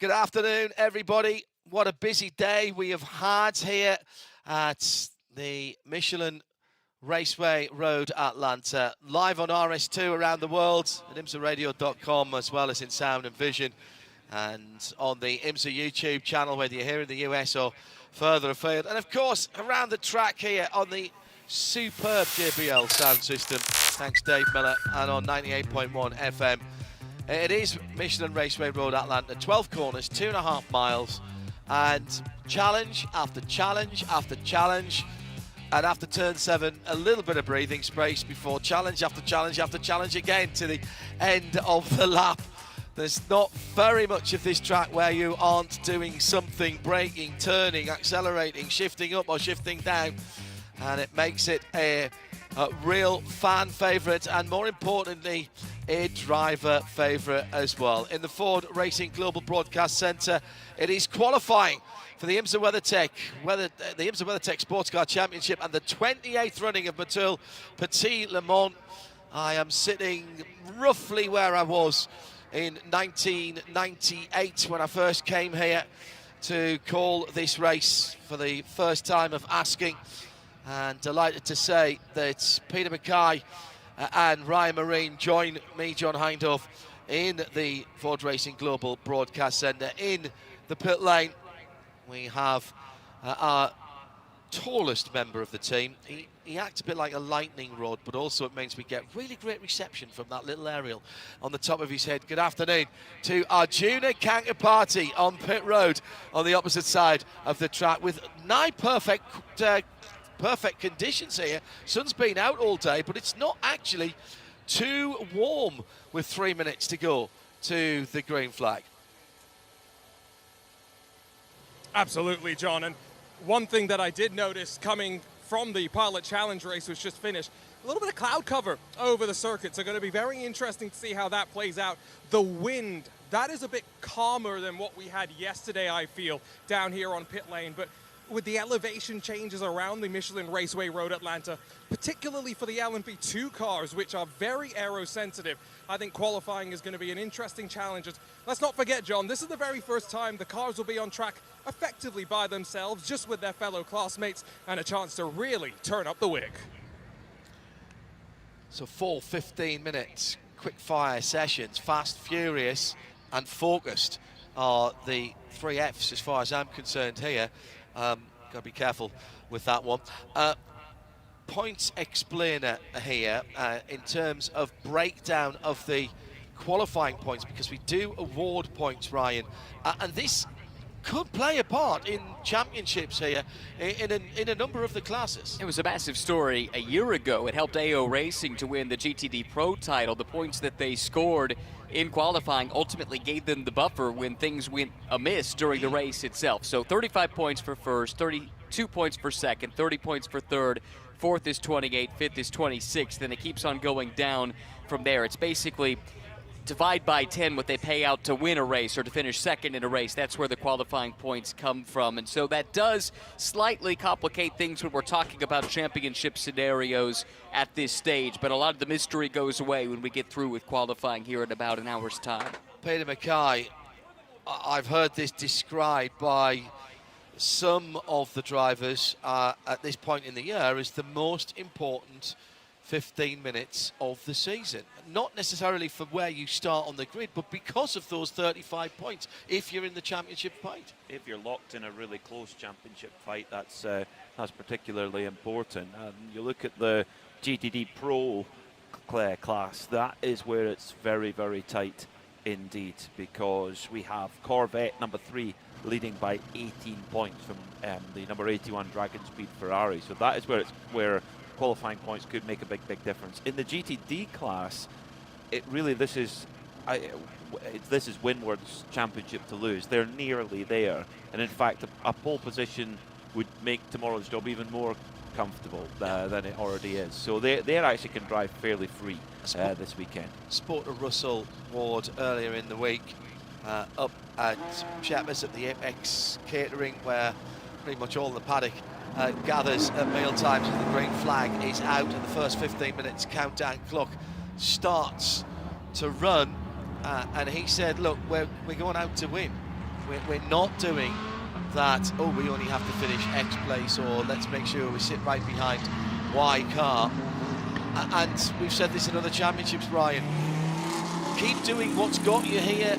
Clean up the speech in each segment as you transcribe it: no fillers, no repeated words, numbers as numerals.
Good afternoon, everybody. What a busy day we have had here at the Michelin Raceway Road Atlanta, live on RS2 around the world at IMSA-radio.com, as well as in sound and vision, and on the IMSA YouTube channel, whether you're here in the US or further afield, and of course around the track here on the superb JBL sound system, thanks Dave Miller, and on 98.1 FM. It is Michelin Raceway Road Atlanta, 12 corners, 2.5 miles, and challenge after challenge after challenge. And after turn 7, a little bit of breathing space before challenge after challenge after challenge again to the end of the lap. There's not very much of this track where you aren't doing something, braking, turning, accelerating, shifting up or shifting down. And it makes it a real fan favourite, and more importantly, a driver favourite as well. In the Ford Racing Global Broadcast Centre, it is qualifying for the IMSA-WeatherTech SportsCar Championship and the 28th running of Motul Petit Le Mans. I am sitting roughly where I was in 1998 when I first came here to call this race for the first time of asking, and delighted to say that Peter Mackay and Ryan Marine join me, John Hindhaugh, in the Ford Racing Global Broadcast Centre. In the pit lane, we have our tallest member of the team. He acts a bit like a lightning rod, but also it means we get really great reception from that little aerial on the top of his head. Good afternoon to our junior counterparty on pit road on the opposite side of the track, with nigh perfect conditions here. Sun's been out all day, but it's not actually too warm with 3 minutes to go to the green flag. Absolutely, John. And one thing that I did notice coming from the Pilot Challenge race, which just finished, a little bit of cloud cover over the circuit. So going to be very interesting to see how that plays out. The wind, that is a bit calmer than what we had yesterday, I feel, down here on pit lane. But with the elevation changes around the Michelin Raceway Road Atlanta, particularly for the LMP2 cars, which are very aero-sensitive, I think qualifying is going to be an interesting challenge. Let's not forget, John, this is the very first time the cars will be on track effectively by themselves, just with their fellow classmates, and a chance to really turn up the wig. So 4 15-minute quick-fire sessions, fast, furious, and focused are the 3 Fs as far as I'm concerned here. Got to be careful with that one. Points explainer here in terms of breakdown of the qualifying points, because we do award points, Ryan, and this could play a part in championships here in a number of the classes. It was a massive story a year ago. It helped AO Racing to win the GTD Pro title. The points that they scored in qualifying ultimately gave them the buffer when things went amiss during the race itself. So 35 points for first, 32 points for second, 30 points for third, fourth is 28, fifth is 26, then it keeps on going down from there. It's basically divide by 10 what they pay out to win a race or to finish second in a race. That's where the qualifying points come from. And so that does slightly complicate things when we're talking about championship scenarios at this stage. But a lot of the mystery goes away when we get through with qualifying here in about an hour's time. Peter Mackay, I've heard this described by some of the drivers at this point in the year as the most important 15 minutes of the season. Not necessarily for where you start on the grid, but because of those 35 points, if you're in the championship fight. If you're locked in a really close championship fight, that's particularly important. You look at the GTD Pro class, that is where it's very, very tight indeed, because we have Corvette number 3 leading by 18 points from the number 81 Dragon Speed Ferrari. So that is where qualifying points could make a big difference. In the GTD class, this is Windward's championship to lose. They're nearly there, and in fact a pole position would make tomorrow's job even more comfortable than it already is. So they actually can drive fairly free this weekend. Sport of Russell Ward earlier in the week up at Sheppers at the Apex Catering, where pretty much all the paddock gathers at meal times as the green flag is out and the first 15 minutes countdown clock starts to run. And he said, look, we're going out to win. We're not doing that, oh, we only have to finish X place, or let's make sure we sit right behind Y car. And we've said this in other championships, Brian. Keep doing what's got you here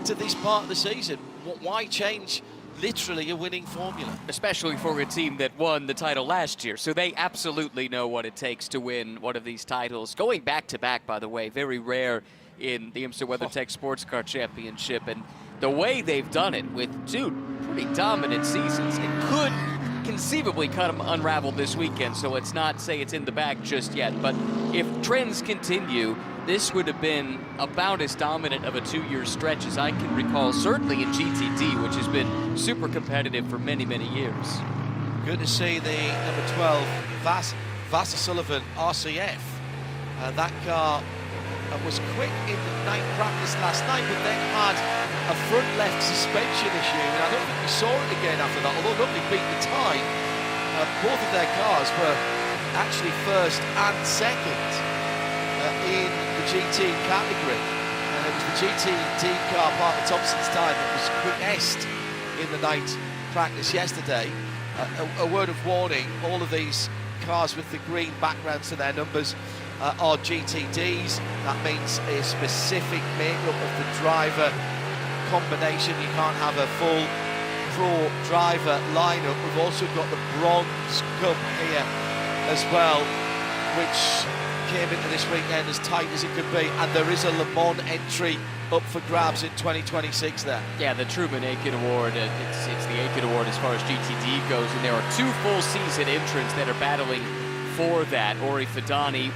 to this part of the season. Why change literally a winning formula? Especially for a team that won the title last year. So they absolutely know what it takes to win one of these titles. Going back-to-back, by the way, very rare in the IMSA WeatherTech SportsCar Championship. And the way they've done it with two pretty dominant seasons, it could conceivably unravel this weekend. So let's not say it's in the bag just yet. But if trends continue, this would have been about as dominant of a 2-year stretch as I can recall, certainly in GTD, which has been super competitive for many, many years. Good to see the number 12, Vassar Sullivan RCF. That car was quick in the night practice last night, but then had a front left suspension issue, and I don't think we saw it again after that, although nobody beat the time. Both of their cars were actually first and second in the GT category, and it was the GTD car, Parker Thompson's time, that was quickest in the night practice yesterday. A word of warning, all of these cars with the green backgrounds to their numbers are GTDs. That means a specific makeup of the driver combination. You can't have a full pro driver lineup. We've also got the Bronze Cup here as well, which came into this weekend as tight as it could be, and there is a Le Mans entry up for grabs in 2026 there. Yeah, the Truman Aiken Award, it's the Aiken Award as far as GTD goes, and there are 2 full season entrants that are battling for that. Ori Fidani,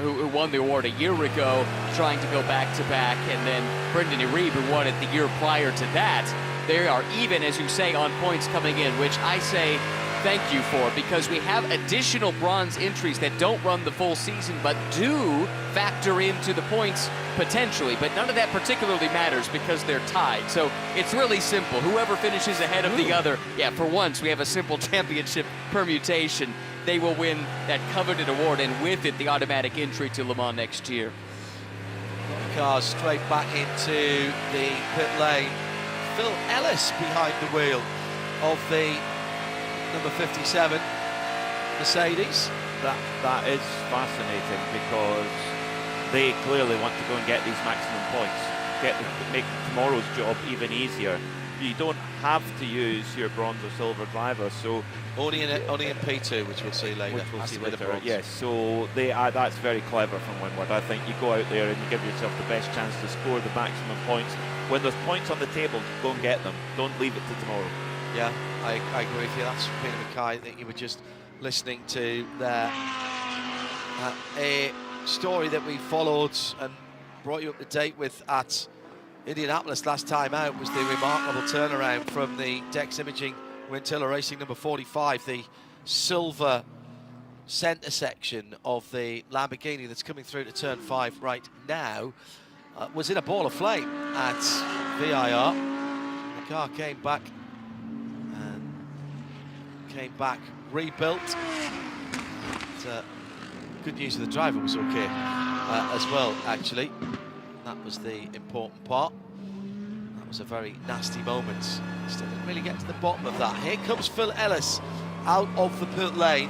who won the award a year ago, trying to go back-to-back, and then Brendan Iribe, who won it the year prior to that. They are even, as you say, on points coming in, which I say thank you for, because we have additional bronze entries that don't run the full season but do factor into the points potentially, but none of that particularly matters because they're tied. So it's really simple. Whoever finishes ahead of the other, yeah, for once we have a simple championship permutation. They will win that coveted award, and with it the automatic entry to Le Mans next year. Cars straight back into the pit lane. Phil Ellis behind the wheel of the number 57 Mercedes. That is fascinating, because they clearly want to go and get these maximum points, make tomorrow's job even easier. You don't have to use your bronze or silver driver, so only in P2, which we'll see later. Yes, so that's very clever from Winward. I think you go out there and you give yourself the best chance to score the maximum points. When there's points on the table, go and get them. Don't leave it to tomorrow. Yeah, I agree with you. That's Peter Mackay that you were just listening to there. A story that we followed and brought you up to date with at Indianapolis last time out was the remarkable turnaround from the Dex Imaging Wintilla Racing number 45, the silver centre section of the Lamborghini that's coming through to turn 5 right now. Was in a ball of flame at VIR. The car came back rebuilt. But, good news for the driver was okay as well, actually. That was the important part. That was a very nasty moment. Still didn't really get to the bottom of that. Here comes Phil Ellis out of the pit lane.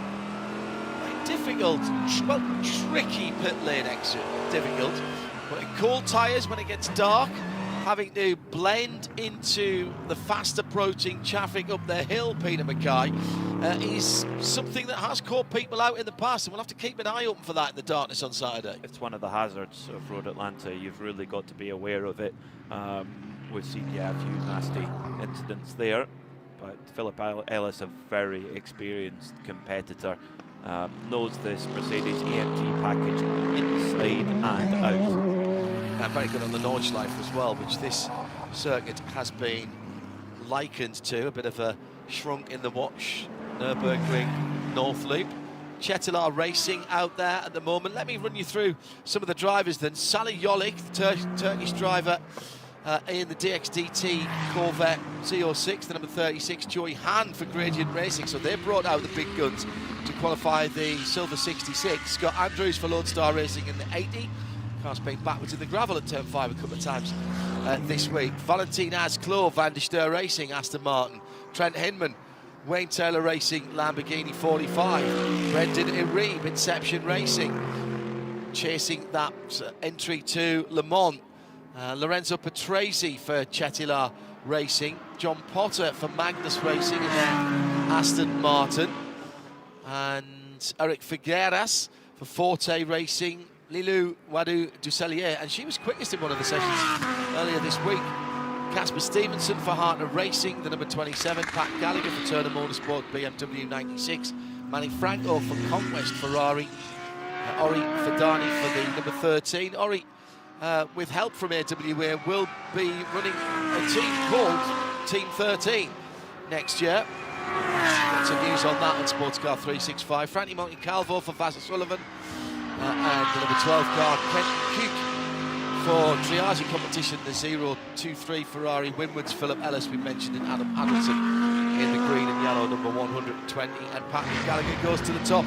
Very difficult, well, tricky pit lane exit. Difficult. Putting cool tyres when it gets dark. Having to blend into the fast approaching traffic up the hill, Peter Mackay, is something that has caught people out in the past, and we'll have to keep an eye open for that in the darkness on Saturday. It's one of the hazards of Road Atlanta. You've really got to be aware of it. We've seen a few nasty incidents there, but Philip Ellis, a very experienced competitor, knows this Mercedes AMG package inside and out. And very good on the Nordschleife as well, which this circuit has been likened to, a bit of a shrunk in the watch Nürburgring North Loop. Chetilar Racing out there at the moment. Let me run you through some of the drivers then. Salih Yolik, the Turkish driver in the DXDT Corvette Z06, the number 36, Joy Han for Gradient Racing. So they brought out the big guns to qualify the Silver 66. Scott Andrews for Lone Star Racing in the 80. Car's been backwards in the gravel at turn 5 a couple of times this week. Valentin Asclor, Van der Steur Racing, Aston Martin. Trent Hinman, Wayne Taylor Racing, Lamborghini 45. Brendan Iribe, Inception Racing, chasing that entry to Le Mans. Lorenzo Patrese for Chettilar Racing. John Potter for Magnus Racing and then Aston Martin. And Eric Figueras for Forte Racing. Lilou Wadu Dusselier, and she was quickest in one of the sessions earlier this week. Casper Stevenson for Harper Racing, the number 27. Pat Gallagher for Turner Motorsport, BMW 96. Manny Franco for Conquest Ferrari. Ori Fidani for the number 13. Ori, with help from AWA, will be running a team called Team 13 next year. Got some news on that on SportsCar 365. Frankie Monte-Calvo for Vassar Sullivan. And the number 12 car, Kent Cook for triage competition, the 023 Ferrari Winwards. Philip Ellis, we mentioned, and Adam Hamilton in the green and yellow, number 120. And Patrick Gallagher goes to the top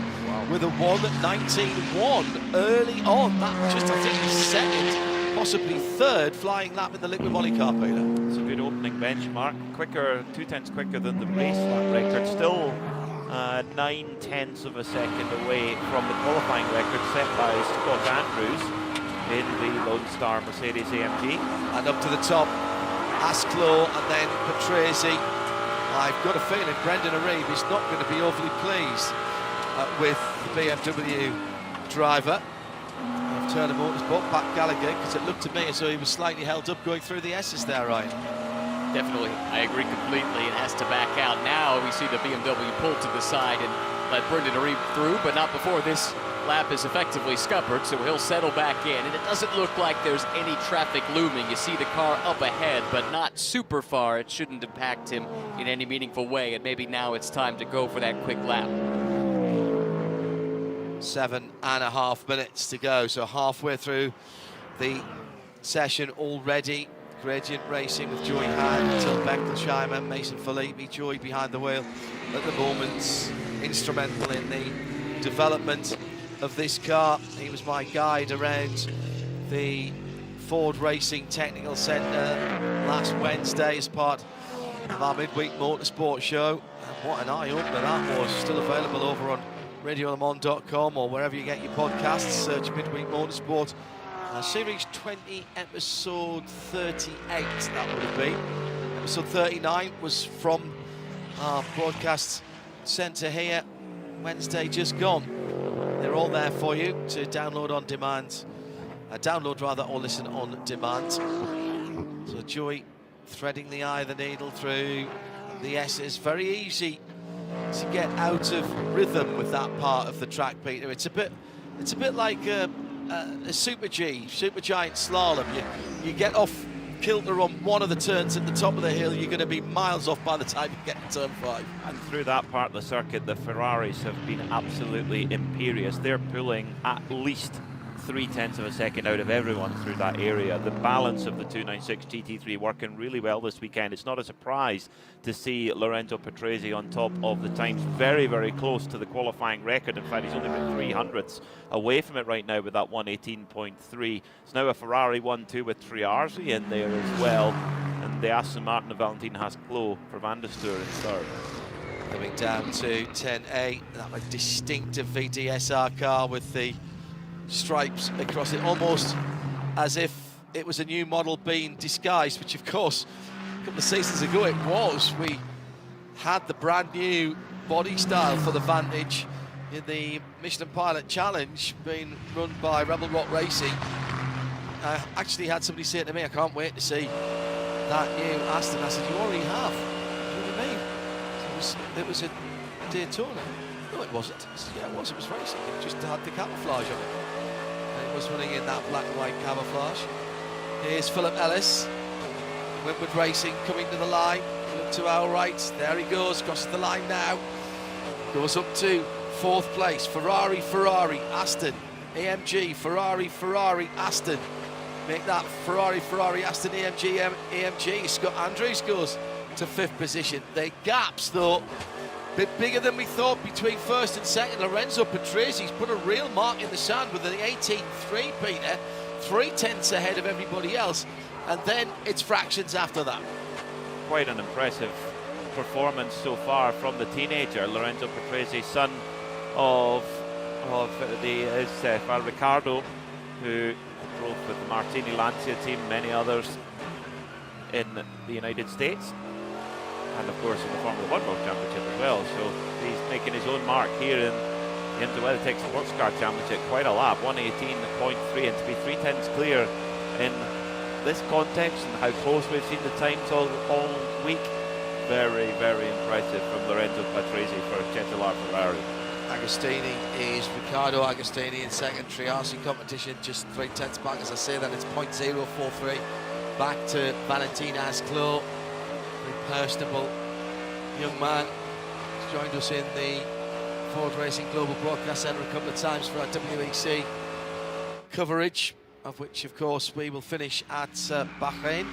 with a 1:19.1 early on. That just, I think, second, possibly third flying lap in the Liquid Moly car, Peter. It's a good opening benchmark. Quicker, 2/10 quicker than the race lap record. Still 9/10 of a second away from the qualifying record set by Scott Andrews in the Lone Star Mercedes AMG. And up to the top, Asclor and then Patrese. I've got a feeling Brendan Iribe is not going to be overly pleased with the BMW driver of Turner Motorsport, Pat Gallagher, because it looked to me as though he was slightly held up going through the S's there, Ryan. Definitely, I agree completely, and has to back out. Now we see the BMW pull to the side and let Brendan Iribe through, but not before this lap is effectively scuppered, so he'll settle back in. And it doesn't look like there's any traffic looming. You see the car up ahead, but not super far. It shouldn't impact him in any meaningful way, and maybe now it's time to go for that quick lap. 7.5 minutes to go, so halfway through the session already. Gradient Racing with Joey Hahn, Till Bechtolsheimer, Mason Filippi, Joey behind the wheel at the moment, instrumental in the development of this car. He was my guide around the Ford Racing Technical Centre last Wednesday as part of our midweek motorsport show. And what an eye-opener that was. Still available over on radiolemans.com or wherever you get your podcasts. Search Midweek Motorsport. Series 20, episode 38, that would have been. Episode 39 was from our broadcast centre here, Wednesday just gone. They're all there for you to download on demand, or listen on demand. So Joey threading the eye of the needle through the S's. Very easy to get out of rhythm with that part of the track, Peter. It's a bit like a supergiant slalom. You get off kilter on one of the turns at the top of the hill, you're going to be miles off by the time you get to turn 5. And through that part of the circuit, the Ferraris have been absolutely imperious. They're pulling at least 0.3 of a second out of everyone through that area. The balance of the 296 GT3 working really well this weekend. It's not a surprise to see Lorenzo Patrese on top of the times, very, very close to the qualifying record. In fact, he's only been 300ths away from it right now with that 1:18.3. It's now a Ferrari 1-2 with Triarzi in there as well, and the Aston Martin of Valentin Asclor for Van der Steur in third. Coming down to 10A, that distinctive VDSR car with the stripes across it, almost as if it was a new model being disguised, which of course a couple of seasons ago it was. We had the brand new body style for the Vantage in the Michelin Pilot Challenge being run by Rebel Rock Racing. I actually had somebody say to me, I can't wait to see that new Aston. I said, you already have. What do you mean? It was a Daytona. No, it wasn't. I said, yeah, it was racing. It just had the camouflage on it. And it was running in that black and white camouflage. Here's Philip Ellis, Winward Racing coming to the line. Look to our right. There he goes, crosses the line now. Goes up to 4th place. Ferrari, Aston, AMG, Ferrari, Aston. Make that Ferrari, Aston, AMG. Scott Andrews goes to 5th position. The gaps, though, a bit bigger than we thought between 1st and 2nd. Lorenzo Patrese's put a real mark in the sand with an 18.3, Peter. 3/10 ahead of everybody else, and then it's fractions after that. Quite an impressive performance so far from the teenager, Lorenzo Patrese, son of Ricardo, who drove with the Martini Lancia team, many others in the United States, and of course in the Formula 1 World Championship as well. So he's making his own mark here in the WeatherTech SportsCar Championship. Quite a lap, 1:18.3, and to be 3/10 clear in this context and how close we've seen the times all week, very, very impressive from Lorenzo Patrese for Cetilar Ferrari. Agostini is Riccardo Agostini in second. Triarsi competition just 3/10 back. As I say that, it's 0.043 back to Valentin Asclot. Very personable young man. He's joined us in the Ford Racing Global Broadcast Centre a couple of times for our WEC coverage, of which of course we will finish at Bahrain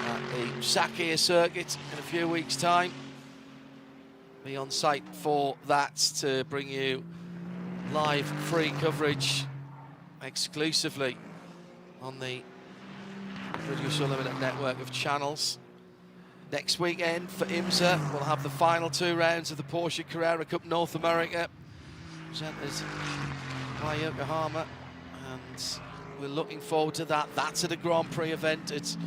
at the Sakhir circuit in a few weeks' time. Be on site for that to bring you live free coverage exclusively on the Producer Unlimited network of channels. Next weekend for IMSA, we'll have the final 2 rounds of the Porsche Carrera Cup North America, presented by Yokohama, and we're looking forward to that. That's at a Grand Prix event. It's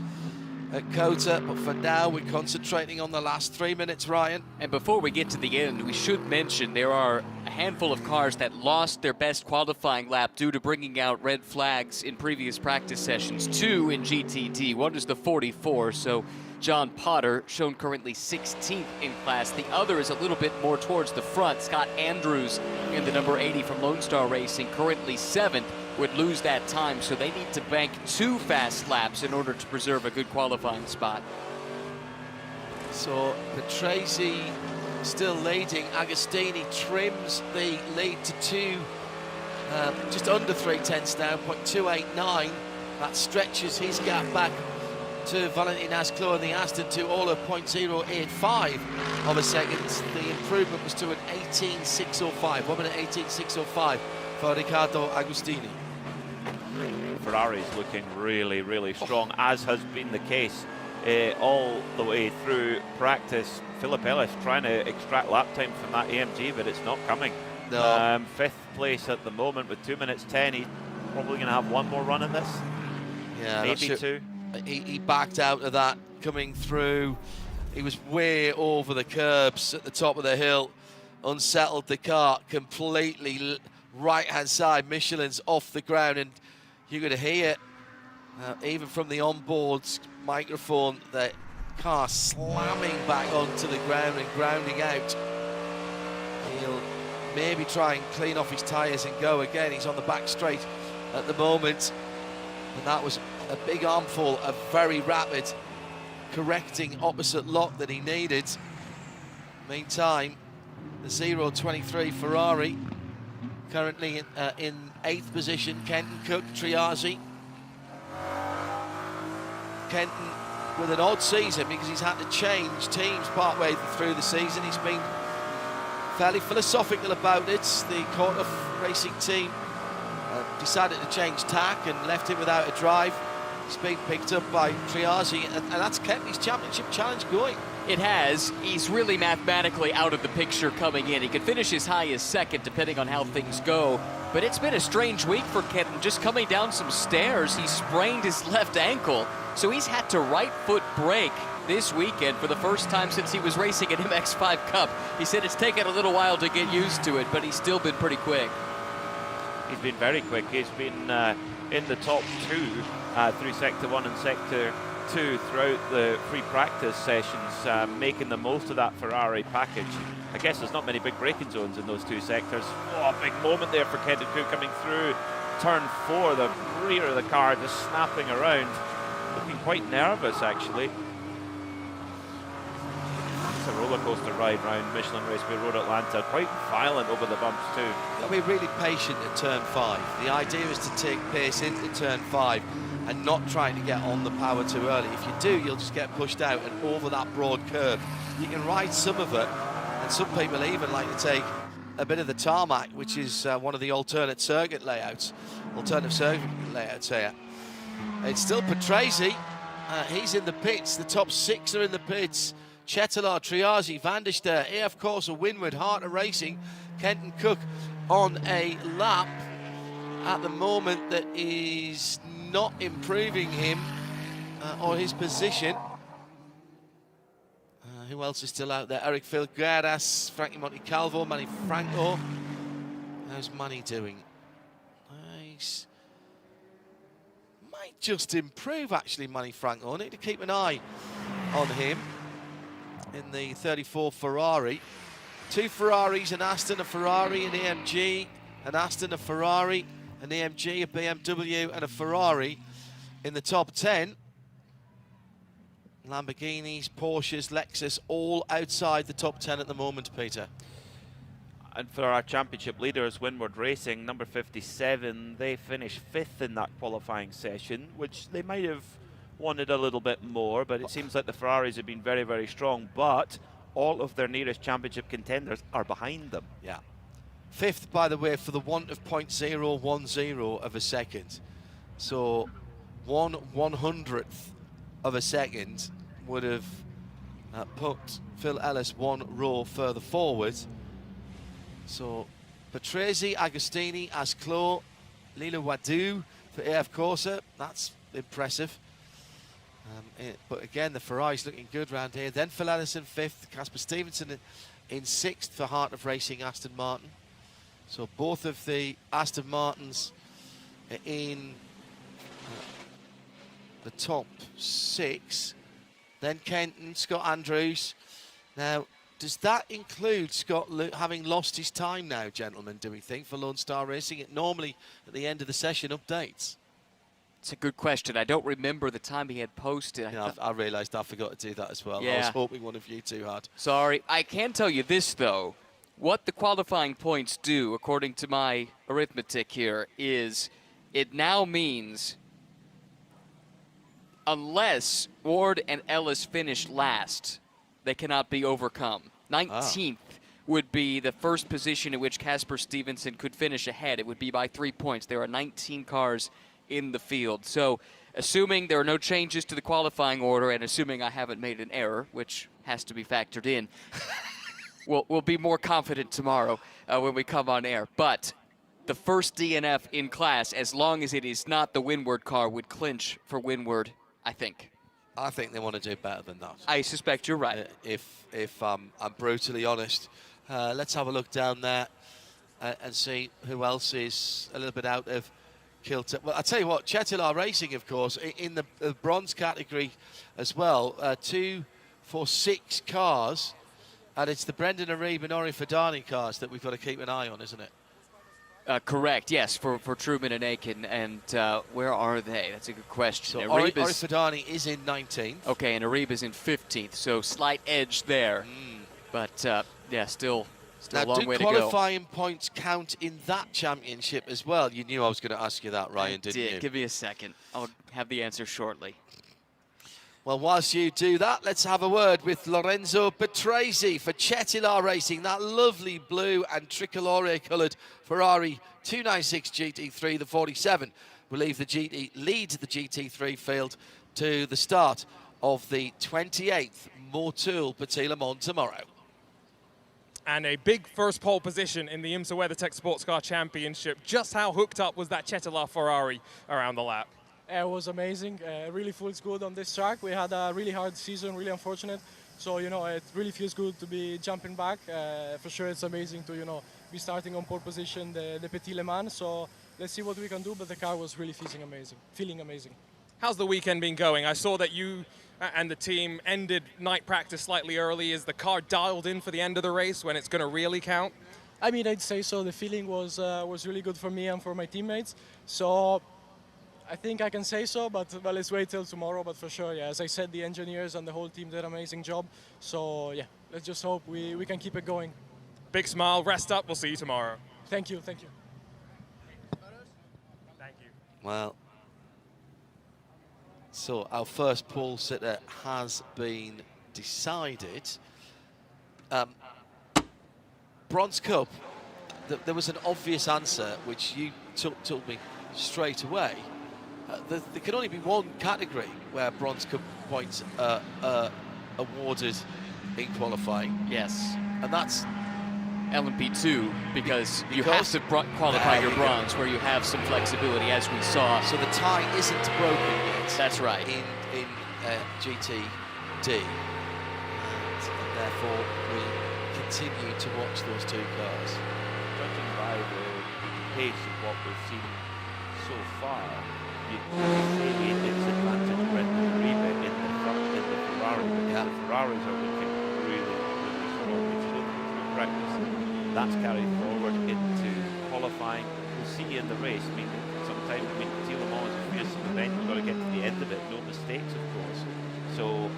at COTA, but for now we're concentrating on the last 3 minutes, Ryan. And before we get to the end, we should mention there are a handful of cars that lost their best qualifying lap due to bringing out red flags in previous practice sessions. 2 in GTD, one is the 44, so John Potter, shown currently 16th in class. The other is a little bit more towards the front. Scott Andrews in the number 80 from Lone Star Racing, currently 7th, would lose that time, so they need to bank 2 fast laps in order to preserve a good qualifying spot. So Patrese still leading. Agostini trims the lead to 2, just under 3/10 now, 0.289. That stretches his gap back to Valentin Asclot and the Aston to all of 0.085 of a second. The improvement was to an 18.605, 1 minute 18.605 for Riccardo Agostini. Ferrari's looking really, really strong, as has been the case all the way through practice. Philip Ellis trying to extract lap time from that AMG, but it's not coming. No. 5th place at the moment with 2 minutes 10. He's probably going to have one more run in this. Yeah, maybe 2. He backed out of that coming through. He was way over the curbs at the top of the hill, unsettled the car completely. Right-hand side, Michelin's off the ground, and you're going to hear, even from the onboard microphone, the car slamming back onto the ground and grounding out. He'll maybe try and clean off his tyres and go again. He's on the back straight at the moment, and that was a big armful of very rapid correcting opposite lock that he needed. Meantime, the 0.23 Ferrari currently in 8th position. Kenton, Cook, Triazi. Kenton with an odd season because he's had to change teams partway through the season. He's been fairly philosophical about it. The Corvette racing team decided to change tack and left him without a drive. He's been picked up by Triazi, and that's kept his championship challenge going. It has. He's really mathematically out of the picture coming in. He could finish as high as 2nd depending on how things go, but it's been a strange week for Kenton. Just coming down some stairs, he sprained his left ankle, so he's had to right foot brake this weekend for the first time since he was racing an MX-5 Cup. He said it's taken a little while to get used to it, but he's still been pretty quick. He's been very quick. He's been in the top 2 through Sector 1 and Sector 2 throughout the free practice sessions, making the most of that Ferrari package. I guess there's not many big braking zones in those 2 sectors. Oh, a big moment there for Kenton Cook coming through turn 4, the rear of the car just snapping around, looking quite nervous actually. It's a roller coaster ride round Michelin Raceway Road Atlanta, quite violent over the bumps too. Got to be really patient at turn 5. The idea is to take pace into turn 5 and not trying to get on the power too early. If you do, you'll just get pushed out and over that broad curve. You can ride some of it, and some people even like to take a bit of the tarmac, which is one of the alternative circuit layouts here. It's still Patrese. He's in the pits. The top 6 are in the pits. Chetelaar, Triazi, Van der Ster, AF Corsa, Winward, Harper Racing, Kenton Cook on a lap at the moment that is not improving him or his position. Who else is still out there? Eric Filgueras, Frankie Montecalvo, Manny Franco. How's Manny doing? Nice. Might just improve, actually, Manny Franco. I need to keep an eye on him in the 34 Ferrari. 2 Ferraris, an Aston, a Ferrari, an AMG, an Aston, a Ferrari, an AMG, a BMW, and a Ferrari in the top 10. Lamborghinis, Porsches, Lexus, all outside the top 10 at the moment, Peter. And for our championship leaders, Winward Racing, number 57, they finished 5th in that qualifying session, which they might have wanted a little bit more, but it seems like the Ferraris have been very, very strong, but all of their nearest championship contenders are behind them. Yeah. 5th, by the way, for the want of 0.010 of a second. So 1/100th of a second would have put Phil Ellis 1 row further forward. So Patrese, Agostini, Asclo, Lila Wadu for AF Corsa. That's impressive. But again, the Ferrari's looking good round here. Then Phil Ellis in 5th, Casper Stevenson in 6th for Heart of Racing, Aston Martin. So both of the Aston Martins in the top 6. Then Kenton, Scott Andrews. Now, does that include Scott having lost his time now, gentlemen, do we think, for Lone Star Racing? It normally, at the end of the session, updates. It's a good question. I don't remember the time he had posted. Yeah, I realised I forgot to do that as well. Yeah. I was hoping one of you two had. Sorry. I can tell you this, though. What the qualifying points do, according to my arithmetic here, is it now means unless Ward and Ellis finish last, they cannot be overcome. 19th would be the first position in which Casper Stevenson could finish ahead. It would be by 3 points. There are 19 cars in the field. So assuming there are no changes to the qualifying order and assuming I haven't made an error, which has to be factored in, we'll be more confident tomorrow when we come on air. But the first DNF in class, as long as it is not the Winward car, would clinch for Winward, I think. I think they want to do better than that. I suspect you're right. If I'm brutally honest. Let's have a look down there and see who else is a little bit out of kilter. Well, I'll tell you what, Chetelaar Racing, of course, in the bronze category as well, 2 for 6 cars, and it's the Brendan Aribe and Ori Fadani cars that we've got to keep an eye on, isn't it? Correct, yes, for Truman and Aiken. And where are they? That's a good question. So Ori Fadani is in 19th. Okay, and Aribe is in 15th, so slight edge there. But, yeah, still a long way to go. Do qualifying points count in that championship as well? You knew I was going to ask you that, Ryan, didn't you? Give me a second. I'll have the answer shortly. Well, whilst you do that, let's have a word with Lorenzo Patrese for Chetelaar Racing. That lovely blue and tricolore-coloured Ferrari 296 GT3, the 47, will leads the GT3 field to the start of the 28th Motul Petit Le Mans tomorrow. And a big first pole position in the IMSA WeatherTech SportsCar Championship. Just how hooked up was that Chetelaar Ferrari around the lap? It was amazing. Really feels good on this track. We had a really hard season, really unfortunate. So, you know, it really feels good to be jumping back. For sure, it's amazing to, you know, be starting on pole position, the Petit Le Mans. So let's see what we can do. But the car was really feeling amazing. How's the weekend been going? I saw that you and the team ended night practice slightly early. Is the car dialed in for the end of the race when it's going to really count? I mean, I'd say so. The feeling was really good for me and for my teammates. So I think I can say so, but well, let's wait till tomorrow. But for sure, yeah, as I said, the engineers and the whole team did an amazing job. So yeah, let's just hope we can keep it going. Big smile, rest up, we'll see you tomorrow. Thank you, thank you. Thank you. Well, so our first pole sitter has been decided. Bronze Cup there was an obvious answer, which you told me straight away. There can only be one category where bronze cup points are awarded in qualifying. Yes. And that's LMP2, because you have to qualify your bronze, where you have some flexibility, as we saw. So the tie isn't broken yet. That's right. In GTD, and therefore we continue to watch those two cars. Judging by the pace of what we've seen so far, you can say it's advantage Brendan Reba in the Ferrari, because the Ferraris are looking really, really strong. We've shown them through practice. That's carried forward into qualifying. We'll see in the race. I mean, sometimes Tillmans is fierce, but then you've got to get to the end of it. No mistakes, of course. So,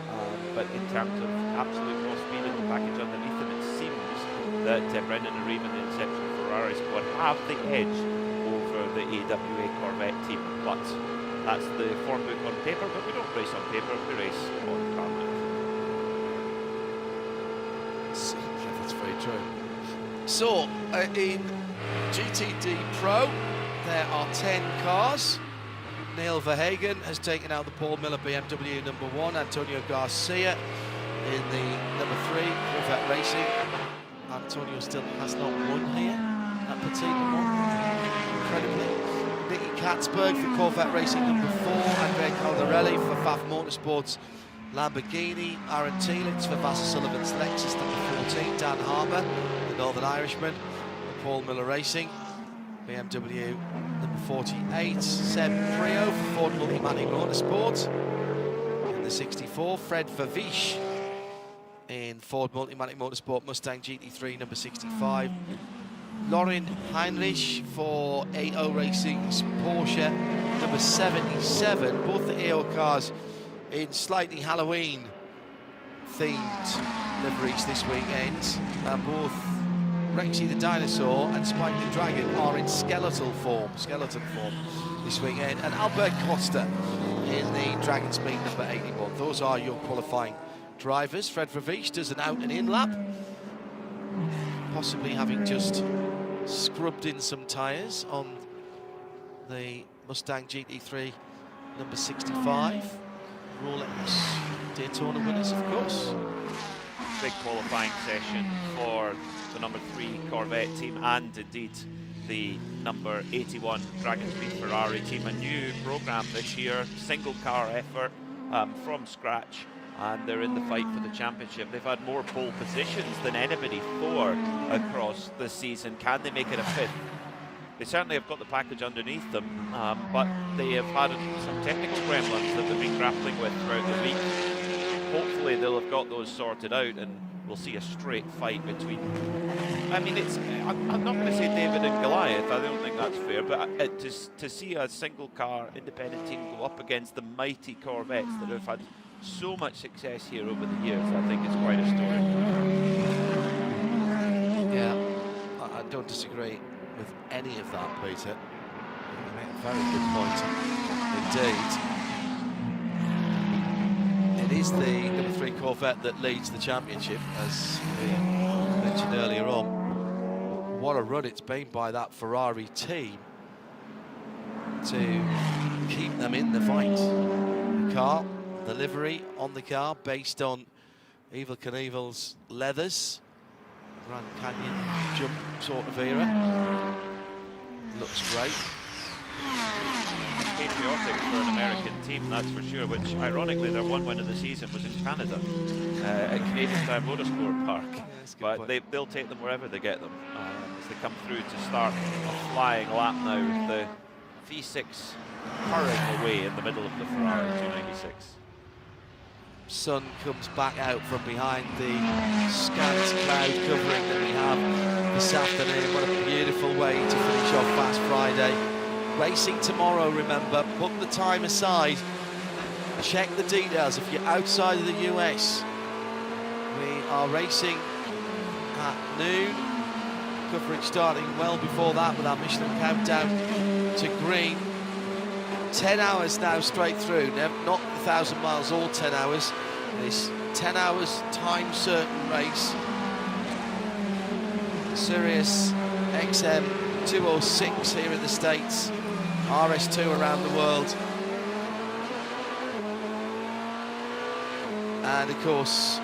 but in terms of absolute raw speed in the package underneath them, it seems that Brendan and Reba, the Inception Ferrari squad, have the edge over the AWA Corvette team. But that's the form book on paper, but we don't race on paper, we race on tarmac. Yeah, that's very true. So, in GTD Pro, there are 10 cars. Neil Verhagen has taken out the Paul Miller BMW #1, Antonio Garcia in the #3 Corvette Racing. Antonio still has not won here at Petit Le Mans, incredibly. Nicky Katzberg for Corvette Racing #4, Andrea Caldarelli for Pfaff Motorsports Lamborghini, Aaron Tielitz for Vassar Sullivan's Lexus #14, Dan Harper, the Northern Irishman, for Paul Miller Racing, BMW #48, Seb Prio for Ford Multimatic Motorsport in the 64, Fred Vervish in Ford Multimatic Motorsport Mustang GT3 #65, Lorin Heinrich for AO Racing's Porsche #77, both the AO cars in slightly Halloween themed liveries this weekend, and both Rexy the Dinosaur and Spike the Dragon are in skeleton form this weekend, and Albert Costa in the Dragon Speed #81. Those are your qualifying drivers. Fred Vervish does an out and in lap, possibly having just scrubbed in some tyres on the Mustang GT3 #65. Rolex Daytona winners, of course. Big qualifying session for the #3 Corvette team, and indeed the #81 Dragon Speed Ferrari team. A new program this year, single car effort from scratch, and they're in the fight for the championship. They've had more pole positions than anybody across the season. Can they make it a 5th? They certainly have got the package underneath them, but they have had some technical gremlins that they've been grappling with throughout the week. Hopefully they'll have got those sorted out, and we'll see a straight fight between, I mean, I'm not going to say David and Goliath, I don't think that's fair, but to see a single car independent team go up against the mighty Corvettes that have had so much success here over the years, I think it's quite a story. Yeah, I don't disagree with any of that, Peter. You make a very good point indeed. It is the #3 Corvette that leads the championship, as we mentioned earlier on. What a run it's been by that Ferrari team to keep them in the fight. The car, the livery on the car, based on Evel Knievel's leathers, Grand Canyon jump sort of era. Looks great. Patriotic for an American team, that's for sure, which ironically their one win of the season was in Canada at Canadian Tire Motorsport Park, but they'll take them wherever they get them as they come through to start a flying lap now with the V6 hurrying away in the middle of the Ferrari 296. Sun comes back out from behind the scant cloud covering that we have this afternoon. What a beautiful way to finish off Fast Friday. Racing tomorrow, remember, put the time aside, check the details if you're outside of the US. We are racing at noon, coverage starting well before that with our Michelin countdown to green. 10 hours now straight through, not 1,000 miles, all 10 hours. This 10 hours time certain race. Sirius XM206 here in the States, RS2 around the world. And of course,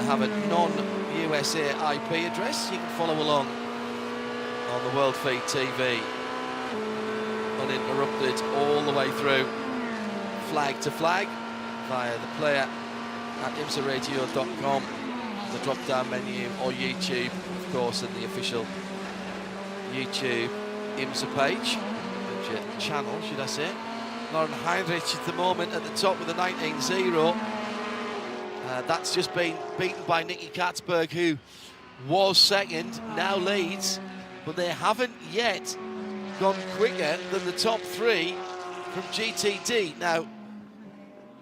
have a non-USA IP address. You can follow along on the World Feed TV, uninterrupted all the way through, flag to flag, via the player at IMSARadio.com, the drop-down menu, or YouTube, of course, and the official YouTube IMSA page, channel, should I say. Lauren Heinrich at the moment at the top with a 19.0. That's just been beaten by Nicky Katzberg, who was second, now leads, but they haven't yet gone quicker than the top three from GTD. Now,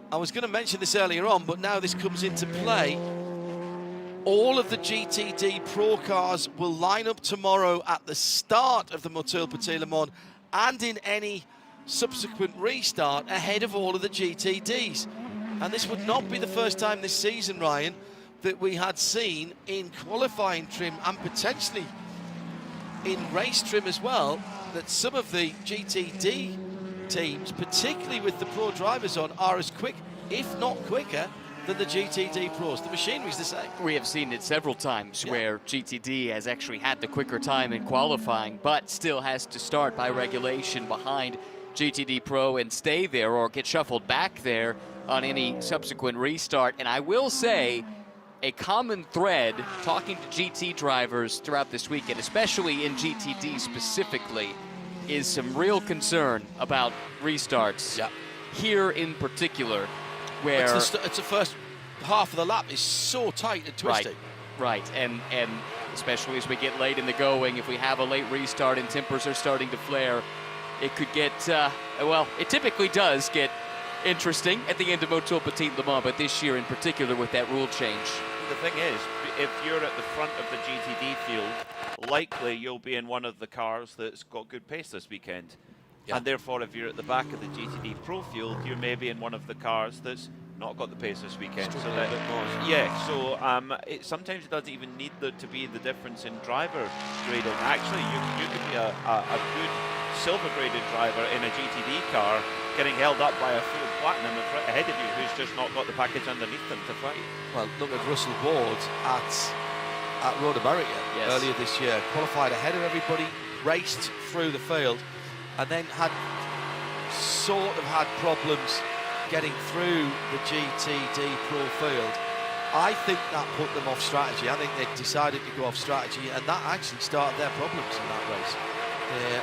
I was going to mention this earlier on, but now this comes into play. All of the GTD Pro cars will line up tomorrow at the start of the Motul Petit Le Mans and in any subsequent restart ahead of all of the GTDs. And this would not be the first time this season, Ryan, that we had seen in qualifying trim and potentially in race trim as well, that some of the GTD teams, particularly with the pro drivers on, are as quick, if not quicker, than the GTD pros. The machinery's the same. We have seen it several times where GTD has actually had the quicker time in qualifying, but still has to start by regulation behind GTD Pro and stay there or get shuffled back there on any subsequent restart. And I will say, a common thread talking to GT drivers throughout this weekend, especially in GTD specifically, is some real concern about restarts. Here in particular, where it's the first half of the lap is so tight and twisty. Right, and especially as we get late in the going, if we have a late restart and tempers are starting to flare, it could get, well, it typically does get interesting at the end of Motul Petit Le Mans, but this year in particular with that rule change. The thing is, if you're at the front of the GTD field, likely you'll be in one of the cars that's got good pace this weekend. And therefore, if you're at the back of the GTD Pro field, you're maybe in one of the cars that's not got the pace this weekend. So that, sometimes it doesn't even need there to be the difference in driver grading. Actually, you could be a good silver graded driver in a GTD car getting held up by a full platinum ahead of you who's just not got the package underneath them to fight. Well, look at Russell Ward at Road America earlier this year. Qualified ahead of everybody, raced through the field, and then had problems getting through the GTD Pro field. I think that put them off strategy. I think they decided to go off strategy, and that actually started their problems in that race. They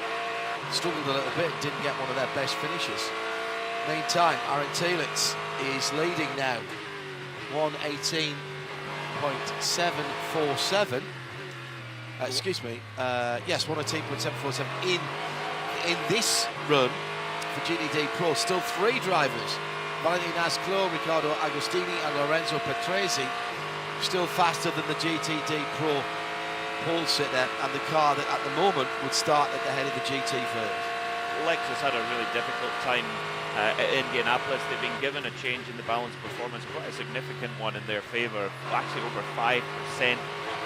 struggled a little bit, didn't get one of their best finishes. Meantime, Aaron Telitz is leading now, 118.747. Excuse me, yes, 118.747 in this run for GTD Pro. Still three drivers, Valentin Asclo, Riccardo Agostini and Lorenzo Petresi, still faster than the GTD Pro pole sitter and the car that at the moment would start at the head of the GT first. Lexus had a really difficult time at Indianapolis. They've been given a change in the balance performance, quite a significant one in their favour, actually over 5%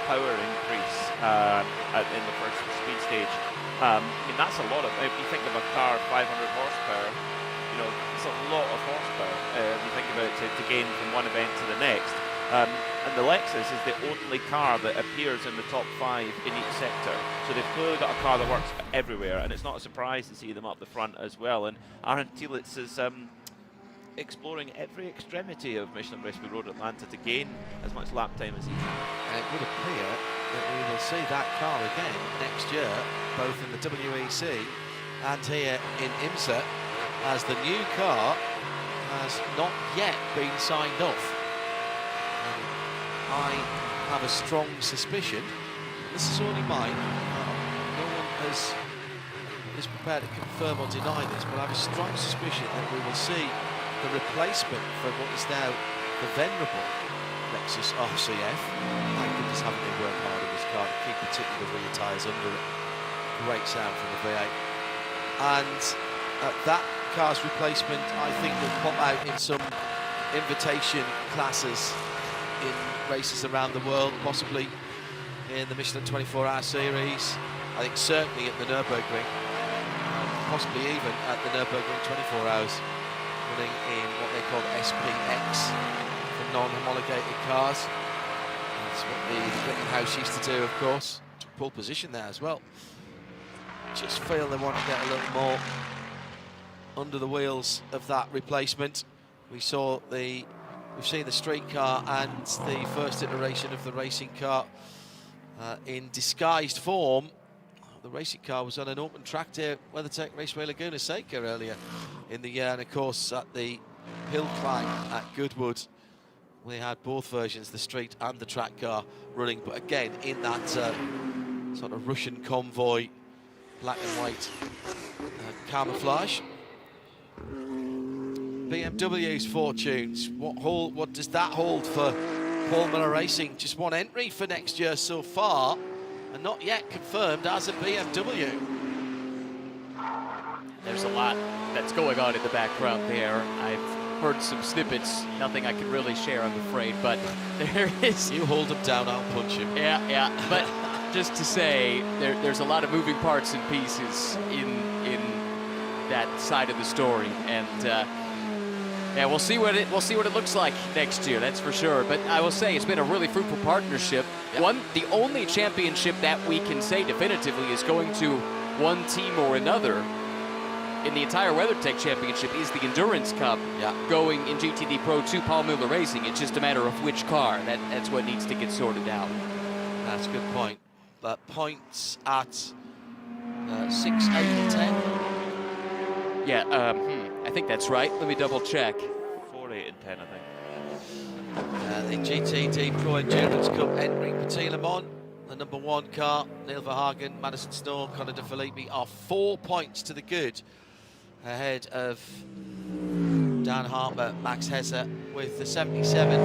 power increase in the first speed stage. I mean, that's a lot of, if you think of a car 500 horsepower, you know, it's a lot of horsepower if you think about it to gain from one event to the next. And the Lexus is the only car that appears in the top 5 in each sector. So they've clearly got a car that works everywhere, and it's not a surprise to see them up the front as well. And Aaron Telitz is exploring every extremity of Michelin Raceway Road Atlanta to gain as much lap time as he can. And it would appear that we will see that car again next year, both in the WEC and here in IMSA, as the new car has not yet been signed off. I have a strong suspicion, this is only mine, no one is prepared to confirm or deny this, but I have a strong suspicion that we will see the replacement for what is now the venerable Lexus RCF. Thank goodness haven't they worked hard on this car to keep particularly the rear tyres under it. Great sound from the V8. And that car's replacement, I think, will pop out in some invitation classes in races around the world, possibly in the Michelin 24-hour series. I think certainly at the Nürburgring, possibly even at the Nürburgring 24 hours, running in what they call SPX for non-homologated cars. That's what the Rittenhouse used to do, of course. Took pole position there as well. Just feel they want to get a little more under the wheels of that replacement. We've seen the street car and the first iteration of the racing car in disguised form. The racing car was on an open track here at WeatherTech Raceway Laguna Seca earlier in the year, and of course at the hill climb at Goodwood we had both versions, the street and the track car, running, but again in that sort of Russian convoy black and white camouflage. BMW's fortunes, what does that hold for Paul Miller Racing? Just one entry for next year so far, and not yet confirmed as a BMW. There's a lot that's going on in the background there. I've heard some snippets, nothing I can really share, I'm afraid, but there is... You hold him down, I'll punch him. Yeah, but just to say, there's a lot of moving parts and pieces in that side of the story, and yeah, we'll see what it looks like next year, that's for sure. But I will say it's been a really fruitful partnership. Yep. The only championship that we can say definitively is going to one team or another in the entire WeatherTech Championship is the Endurance Cup, going in GTD Pro to Paul Miller Racing. It's just a matter of which car. That's what needs to get sorted out. That's a good point. But points at 6, 8, and 10. Yeah, I think that's right. Let me double check. 4, 8, and 10, I think. The GTD Pro Endurance Cup entering Petit Le Mans, the #1 car, Neil Verhagen, Madison Snow, Conor De Filippi are 4 points to the good ahead of Dan Harper, Max Hesse, with the 77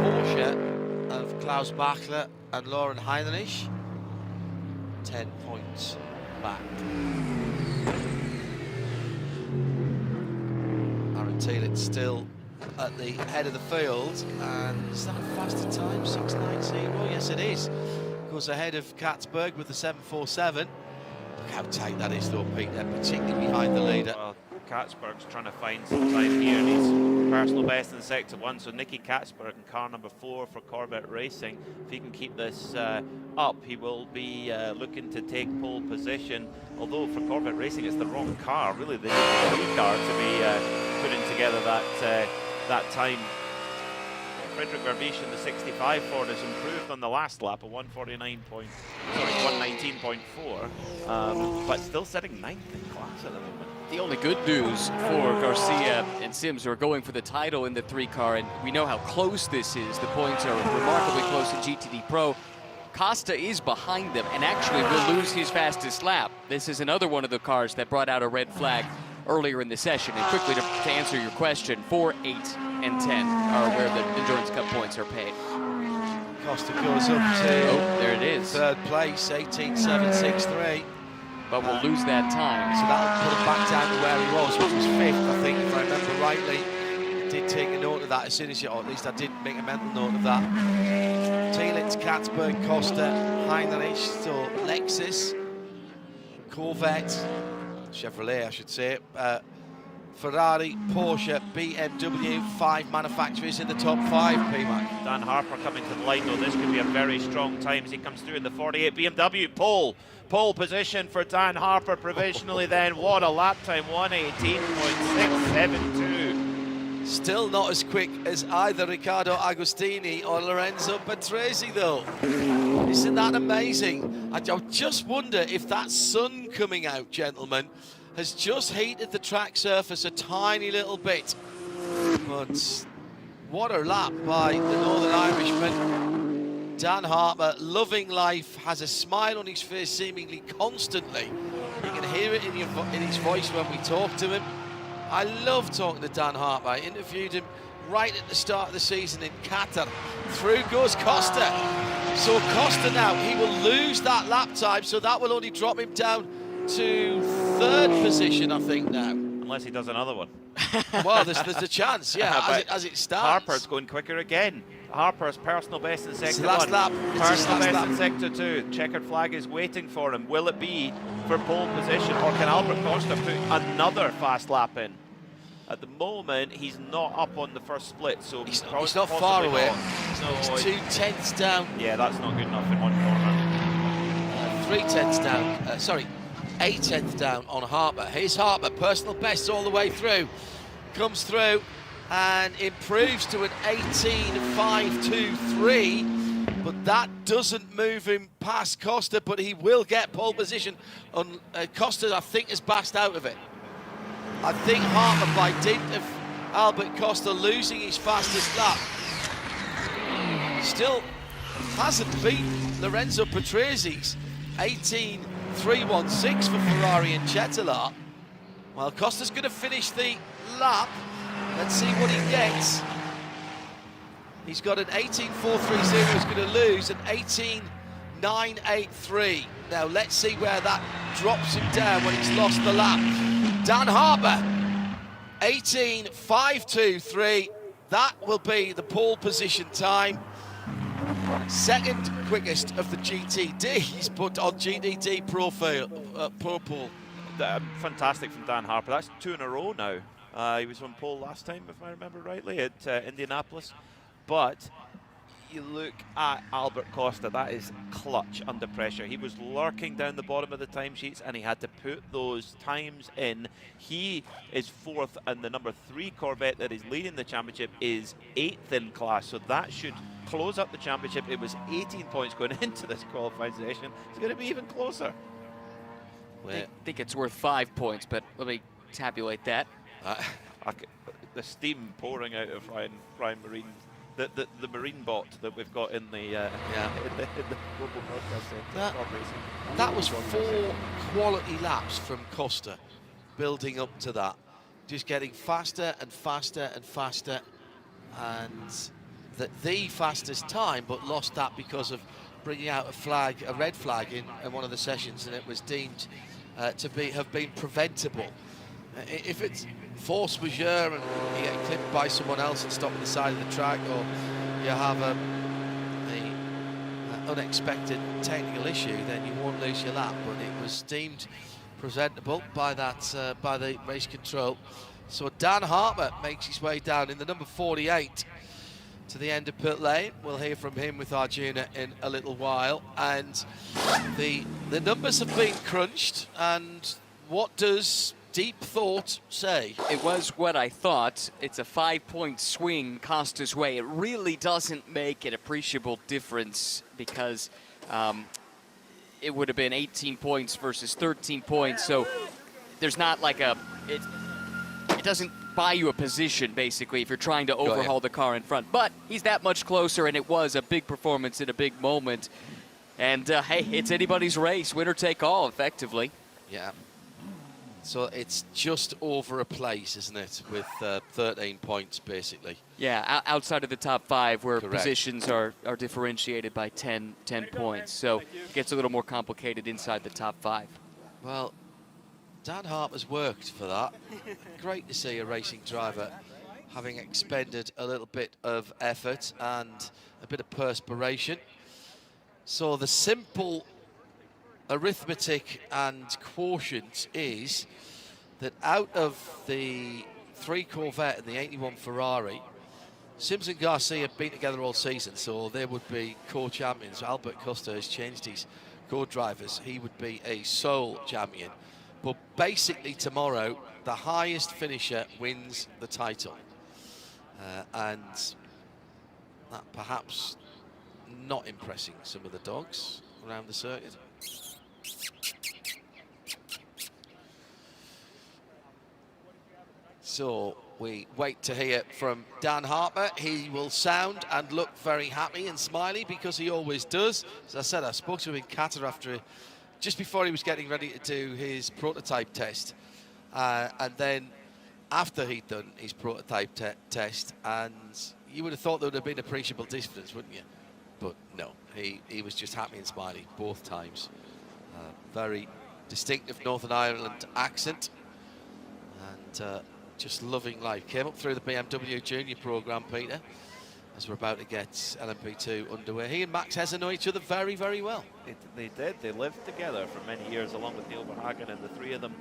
Porsche of Klaus Bachler and Lauren Heinrich 10 points back. Aaron Thielert still at the head of the field, and is that a faster time? 6:19. Yes, it is. Goes ahead of Katzberg with the 747. Look how tight that is, though, Pete. They're particularly behind the leader. Well, Katzberg's trying to find some time here, and he's personal best in Sector 1. So Nicky Katzberg in car number 4 for Corvette Racing. If he can keep this up, he will be looking to take pole position. Although for Corvette Racing, it's the wrong car. Really, they need a new car to be putting together that time. Frederick Verbisch in the 65 Ford has improved on the last lap, a 119.4, but still sitting 9th in class at the moment. The only good news for Garcia and Sims, who are going for the title in the 3 car, and we know how close this is. The points are remarkably close in GTD Pro. Costa is behind them and actually will lose his fastest lap. This is another one of the cars that brought out a red flag earlier in the session. And quickly to answer your question, 4, 8, and 10 are where the Endurance Cup points are paid. Costa goes up to there it is. 3rd place, 18.763. But we'll lose that time. So that'll put him back down to where he was, which was 5th, I think, if I remember rightly. I did take a note of that as soon as or at least I did make a mental note of that. Thielert, Katzberg, Costa, Heinrich, so Lexus, Corvette, Chevrolet, I should say, Ferrari, Porsche, BMW, 5 manufacturers in the top 5, PMAC. Dan Harper coming to the line, though. This could be a very strong time as he comes through in the 48 BMW. Pole position for Dan Harper provisionally then. What a lap time, 1:18.672. Still not as quick as either Riccardo Agostini or Lorenzo Patrese, though. Isn't that amazing? I just wonder if that sun coming out, gentlemen, has just heated the track surface a tiny little bit. But what a lap by the Northern Irishman. Dan Harper, loving life, has a smile on his face seemingly constantly. You can hear it in his voice when we talk to him. I love talking to Dan Harper. I interviewed him right at the start of the season in Qatar. Through goes Costa. So Costa now, he will lose that lap time, so that will only drop him down to 3rd position, I think, now. Unless he does another one. Well, there's a chance, yeah, as it stands. Harper's going quicker again. Harper's personal best in It's the sector last 1. lap. It's his Personal last best lap. in sector 2. Checkered flag is waiting for him. Will it be for pole position, or can Albert Costa put another fast lap in? At the moment, he's not up on the first split, so He's not far possibly away. not. No, He's 2/10 down. yeah, that's not good enough in one corner. 3/10 down. Sorry, 8/10 down on Harper. Here's Harper, personal best all the way through. Comes through and improves to an 18.523, but that doesn't move him past Costa, but he will get pole position. On Costa, I think, has backed out of it. I think Harper, by dint of Albert Costa losing his fastest lap, still hasn't beat Lorenzo Patrese 18.316 for Ferrari and Chetelaar. Well, Costa's going to finish the lap. Let's see what he gets. He's got an 18.430, he's going to lose an 18.983. Now let's see where that drops him down when he's lost the lap. Dan Harper, 18.523. That will be the pole position time. Second quickest of the GTDs, but on GTD Pro pole. Fantastic from Dan Harper. That's 2 in a row now. He was on pole last time, if I remember rightly, at Indianapolis. But you look at Albert Costa, that is clutch under pressure. He was lurking down the bottom of the timesheets and he had to put those times in. He is 4th, and the number 3 Corvette that is leading the championship is 8th in class. So that should close up the championship. It was 18 points going into this qualifying session. It's going to be even closer. I think it's worth 5 points, but let me tabulate that. The steam pouring out of Ryan Marine, the Marine bot that we've got in the in the global broadcast centre. That was 4 quality laps from Costa, building up to that, just getting faster and faster and faster, and the fastest time, but lost that because of bringing out a red flag in one of the sessions, and it was deemed to have been preventable. If it's force majeure and you get clipped by someone else and stop on the side of the track, or you have a unexpected technical issue, then you won't lose your lap. But it was deemed presentable by that by the race control. So Dan Harper makes his way down in the number 48 to the end of pit lane. We'll hear from him with Arjuna in a little while. And the numbers have been crunched, and what does deep thought say? It was what I thought. It's a 5-point swing Costa's way. It really doesn't make an appreciable difference because it would have been 18 points versus 13 points. So there's not like it doesn't buy you a position, basically, if you're trying to overhaul the car in front. But he's that much closer, and it was a big performance in a big moment. And, hey, it's anybody's race, winner take all, effectively. Yeah. So it's just over a place, isn't it, with 13 points, basically. Yeah, outside of the top 5, where Correct. positions are differentiated by 10 points. So it gets a little more complicated inside the top 5. Well, Dan Harper's worked for that. Great to see a racing driver having expended a little bit of effort and a bit of perspiration. So the simple arithmetic and quotient is that out of the 3 Corvette and the 81 Ferrari, Sims and Garcia have been together all season, so they would be co-champions. Albert Costa has changed his co-drivers. He would be a sole champion. But basically tomorrow, the highest finisher wins the title. And that perhaps not impressing some of the dogs around the circuit. So we wait to hear from Dan Harper. He will sound and look very happy and smiley, because he always does. As I said, I spoke to him in Qatar just before he was getting ready to do his prototype test. And then after he'd done his prototype test, and you would have thought there would have been appreciable difference, wouldn't you? But no, he was just happy and smiley both times. Very distinctive Northern Ireland accent, and just loving life. Came up through the BMW Junior program, Peter, as we're about to get LMP2 underway. He and Max Hesse know each other very, very well. They did. They lived together for many years, along with Neil Verhagen, and the three of them,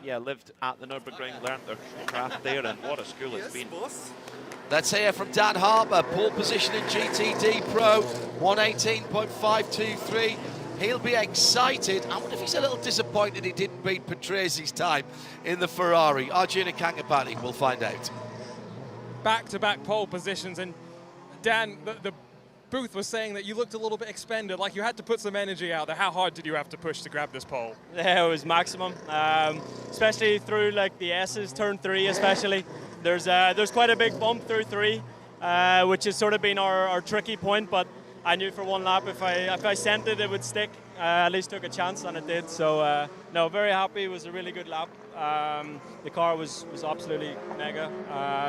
lived at the Nürburgring, learned their craft there, and what a school it's been. Let's hear from Dan Harper, pole position in GTD Pro, 118.523. He'll be excited. I wonder if he's a little disappointed he didn't beat Patresi's time in the Ferrari. Arjuna Kankapati, we'll find out. Back-to-back pole positions, and Dan, the booth was saying that you looked a little bit expended, like you had to put some energy out there. How hard did you have to push to grab this pole? Yeah, it was maximum, especially through like the S's, turn 3 especially. There's quite a big bump through 3, which has sort of been our tricky point, but I knew for one lap if I sent it, it would stick. At least took a chance, and it did. So no, very happy. It was a really good lap. The car was absolutely mega.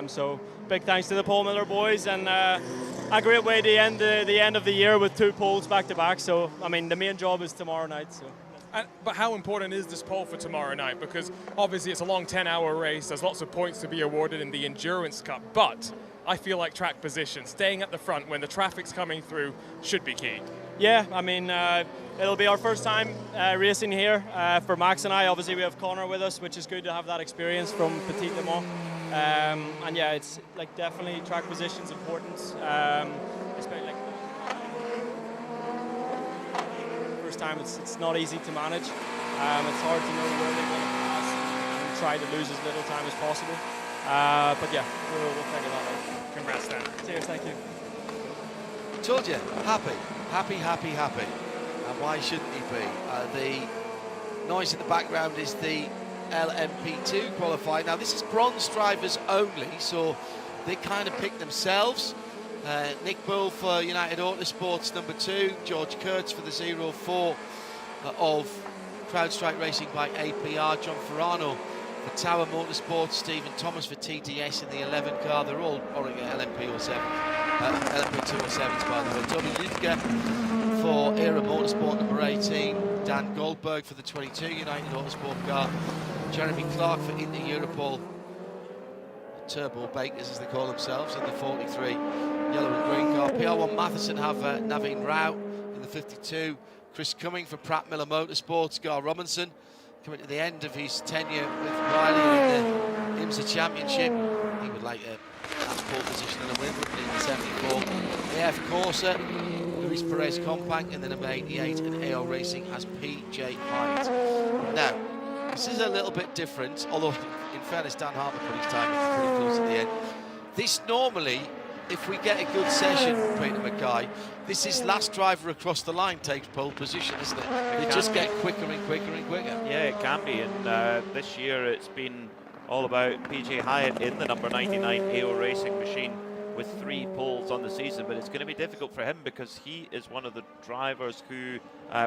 So big thanks to the Paul Miller boys, and a great way to end the end of the year with 2 poles back to back. So I mean, the main job is tomorrow night. So. But how important is this pole for tomorrow night? Because obviously it's a long 10-hour race. There's lots of points to be awarded in the Endurance Cup, but I feel like track position, staying at the front when the traffic's coming through, should be key. Yeah, I mean, it'll be our first time racing here for Max and I. Obviously, we have Connor with us, which is good to have that experience from Petit Le Mans. And yeah, it's like definitely track position's important. Especially like first time, it's not easy to manage. It's hard to know where they're going to pass and try to lose as little time as possible. But yeah, we'll figure that out. Congrats, Dan. Cheers, thank you. Told you, happy. And why shouldn't he be? The noise in the background is the LMP2 qualifying. Now this is bronze drivers only, so they kind of pick themselves. Nick Bull for United Autosports, number 2. George Kurtz for the 04 of CrowdStrike Racing by APR. John Ferrano for Tower Motorsports. Stephen Thomas for TDS in the 11 car. They're all Oregon LMP07. LMP207s by the way. Toby Lütke for Era Motorsport, number 18. Dan Goldberg for the 22 United Autosport car. Jeremy Clark for Inter Europol. Turbo Bakers, as they call themselves, in the 43 yellow and green car. PR1 Matheson have Naveen Rao in the 52. Chris Cumming for Pratt Miller Motorsports. Gar Robinson coming to the end of his tenure with Riley in the IMSA Championship. He would like that pole position and a win in the 74. AF Corsa, Luis Perez Compact in the number 88, and AO Racing has PJ Hyde. Now, this is a little bit different, although in fairness, Dan Harper put his time pretty close at the end. This normally, if we get a good session, Peter Mackay, this is last driver across the line takes pole position, isn't it? They just get quicker and quicker and quicker. Yeah, it can be, and this year it's been all about PJ Hyatt in the number 99 AO Racing machine with 3 poles on the season, but it's going to be difficult for him because he is one of the drivers who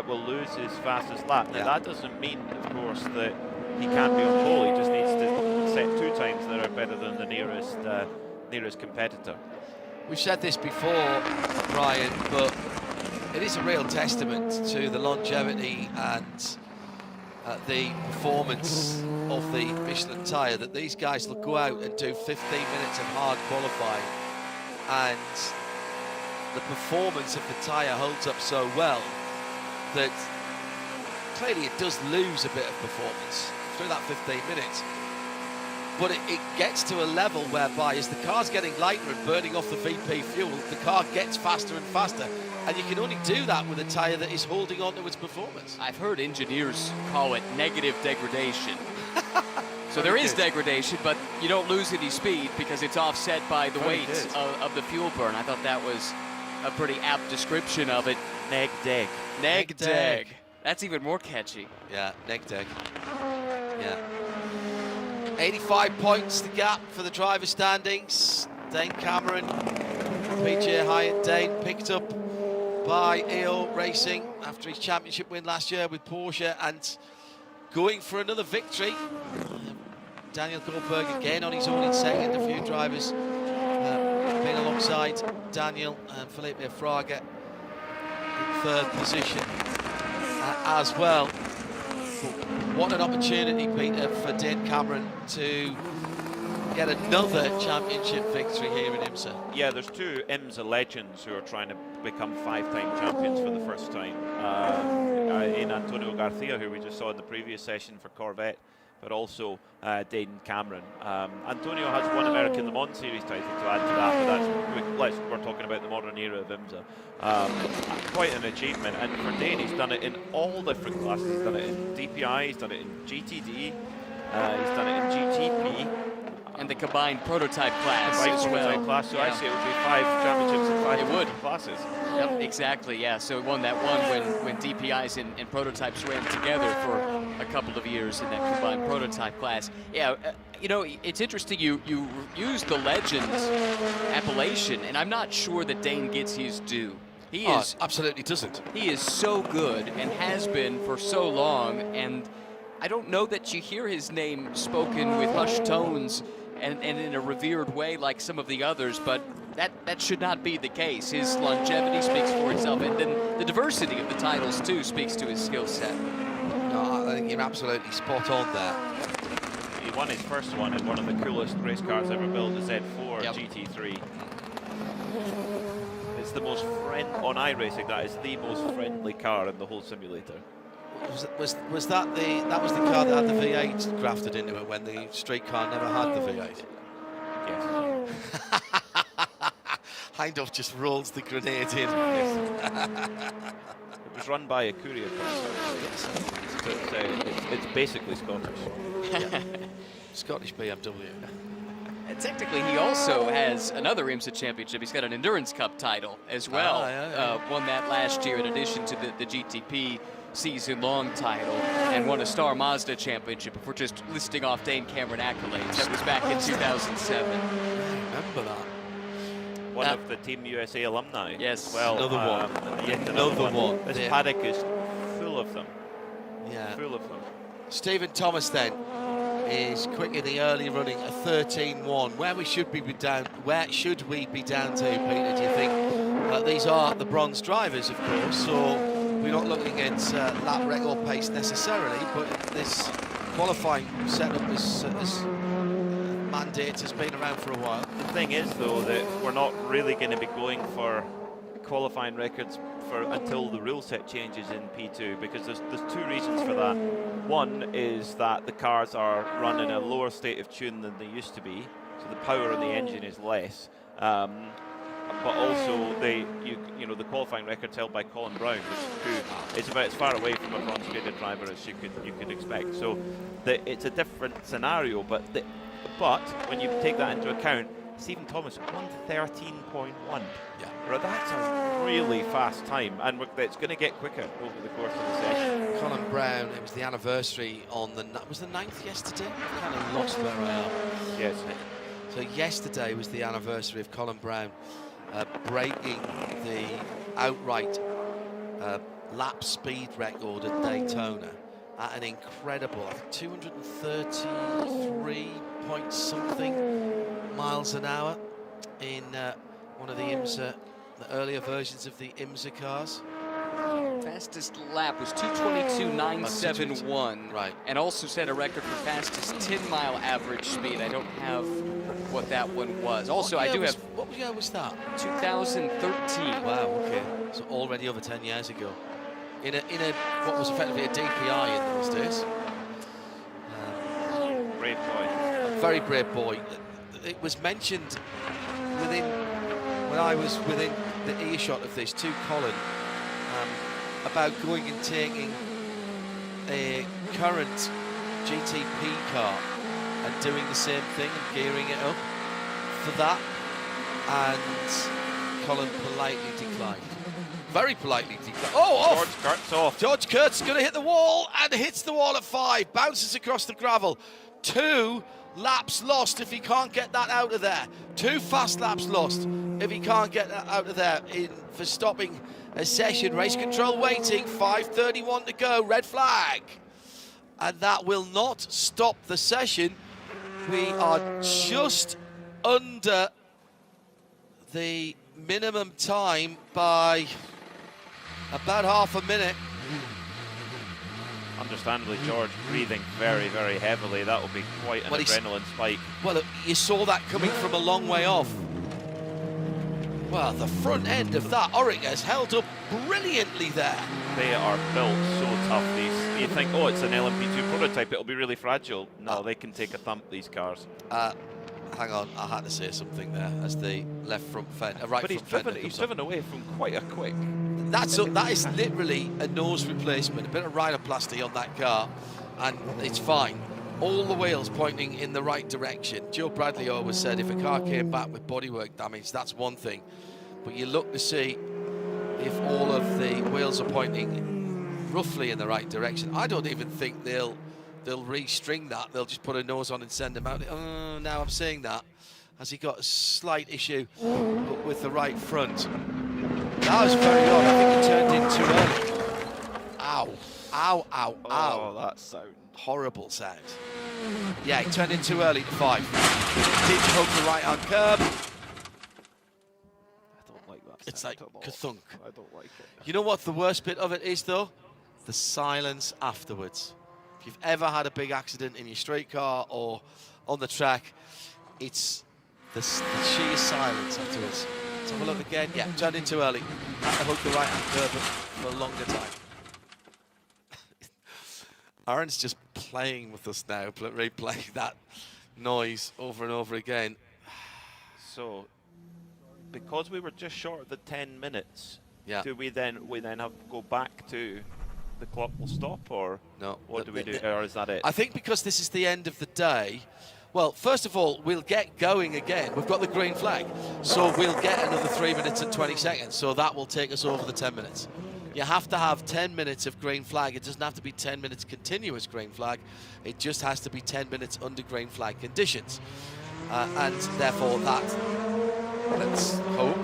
will lose his fastest lap. Now that doesn't mean, of course, that he can't be on pole. He just needs to set 2 times that are better than the nearest competitor. We've said this before, Brian, but it is a real testament to the longevity and the performance of the Michelin tyre that these guys will go out and do 15 minutes of hard qualifying, and the performance of the tyre holds up so well that clearly it does lose a bit of performance through that 15 minutes. But it gets to a level whereby as the car's getting lighter and burning off the VP fuel, the car gets faster and faster. And you can only do that with a tyre that is holding on to its performance. I've heard engineers call it negative degradation. So there is degradation, but you don't lose any speed because it's offset by the weight of the fuel burn. I thought that was a pretty apt description of it. Neg-deg. Neg-deg. That's even more catchy. Yeah, neg-deg. Yeah. 85 points the gap for the driver standings. Dane Cameron, PJ Hyatt. Dane picked up by AO Racing after his championship win last year with Porsche and going for another victory. Daniel Goldberg again on his own in second. A few drivers been alongside Daniel and Felipe Fraga in third position as well. What an opportunity, Peter, for Dane Cameron to get another championship victory here in IMSA. Yeah, there's two IMSA legends who are trying to become 5-time champions for the first time. In Antonio Garcia, who we just saw in the previous session for Corvette, but also Dayton Cameron. Antonio has one American Le Mans Series title to add to that, but we're talking about the modern era of IMSA. Quite an achievement, and for Dayton, he's done it in all different classes. He's done it in DPI, he's done it in GTD, he's done it in GTP. And the combined prototype class as well. Class, so I say it would be 5 championships in 5 different classes. Yep, exactly, yeah. So he won that one when DPIs and prototypes ran together for a couple of years in that combined prototype class. Yeah, you know, it's interesting you use the Legends appellation, and I'm not sure that Dane gets his due. He is absolutely doesn't. He is so good and has been for so long, and I don't know that you hear his name spoken with hushed tones and in a revered way like some of the others, but that should not be the case. His longevity speaks for itself, and then the diversity of the titles too speaks to his skill set. No, I think you're absolutely spot on there. He won his first one in one of the coolest race cars ever built, the Z4 GT3. It's the most on iRacing, that is the most friendly car in the whole simulator. Was that the car that had the V8 grafted into it when the street car never had the V8? Yes. Hindhoff just rolls the grenade in. It was run by a courier company, so it's basically Scottish. Scottish BMW. And technically, he also has another IMSA championship. He's got an Endurance Cup title as well. Won that last year in addition to the GTP season-long title, and won a Star Mazda championship. If we're just listing off Dane Cameron accolades, that was back in 2007. Remember that? One of the Team USA alumni. Yes. Well, another one. Yet another one. This paddock is full of them. Yeah. Full of them. Stephen Thomas then is quick in the early running, a 13-1. Where should we be down to, Peter, do you think? These are the bronze drivers, of course, so we're not looking at lap record pace necessarily, but this qualifying setup as mandate has been around for a while. The thing is, though, that we're not really going to be going for qualifying records until the rule set changes in P2, because there's two reasons for that. One is that the cars are run in a lower state of tune than they used to be, so the power of the engine is less. But also, the qualifying record's held by Colin Brown, who is about as far away from a bronze graded driver as you could expect. So it's a different scenario, but when you take that into account, Stephen Thomas won 13.1. Yeah, that's a really fast time, and it's going to get quicker over the course of the session. Colin Brown, it was the anniversary on was the 9th yesterday? I kind of lost where I am. Yes. So yesterday was the anniversary of Colin Brown breaking the outright lap speed record at Daytona at an incredible 233 point something miles an hour in one of the IMSA, the earlier versions of the IMSA cars. Fastest lap was 222.971. Right. And also set a record for fastest 10-mile average speed. I don't have what that one was. Also, I do have... What year was that? 2013. Wow, okay. So already over 10 years ago. In a what was effectively a DPI in those days. Brave boy. Very brave boy. It was mentioned when I was within the earshot of this to Colin about going and taking a current GTP car and doing the same thing and gearing it up for that, and Colin politely declined. Very politely declined. Oh, off! George Kurt's off. George Kurt's going to hit the wall and hits the wall at 5. Bounces across the gravel. 2 laps lost if he can't get that out of there. 2 fast laps lost if he can't get that out of there for stopping a session. Race control waiting. 5:31 to go. Red flag. And that will not stop the session. We are just under the minimum time by about half a minute. understandably, George breathing very, very heavily. That will be quite an adrenaline spike. Well, you saw that coming from a long way off. Well, the front end of that Oryx has held up brilliantly there. They are built so tough. These, you think, oh, it's an LMP2 prototype, it'll be really fragile. No, they can take a thump, these cars. Hang on, I had to say something there as the left front fender, But he's driven away from quite a quick. That is literally a nose replacement, a bit of rhinoplasty on that car, and it's fine. All the wheels pointing in the right direction. Joe Bradley always said if a car came back with bodywork damage, that's one thing. But you look to see if all of the wheels are pointing roughly in the right direction. I don't even think they'll restring that. They'll just put a nose on and send him out. Oh, now I'm saying that. Has he got a slight issue with the right front? That was very odd. I think he turned in too early. Ow. Ow, ow, ow. Oh, that sound. Horrible sound. Yeah, he turned in too early to 5. Didn't hook the right-hand curb. I don't like that. It's like kathunk. I don't like it. You know what the worst bit of it is, though? The silence afterwards. If you've ever had a big accident in your street car or on the track, it's the sheer silence afterwards. Let's have a look again. Yeah, turned in too early. Had to hook the right-hand curb for a longer time. Aaron's just playing with us now, replaying that noise over and over again. So, because we were just short of the 10 minutes, yeah. do we then have to go back to the clock will stop, or no? What do we do, or is that it? I think because this is the end of the day. Well, first of all, we'll get going again. We've got the green flag, so we'll get another 3 minutes and 20 seconds. So that will take us over the 10 minutes. You have to have 10 minutes of green flag. It doesn't have to be 10 minutes continuous green flag. It just has to be 10 minutes under green flag conditions. And therefore that, let's hope,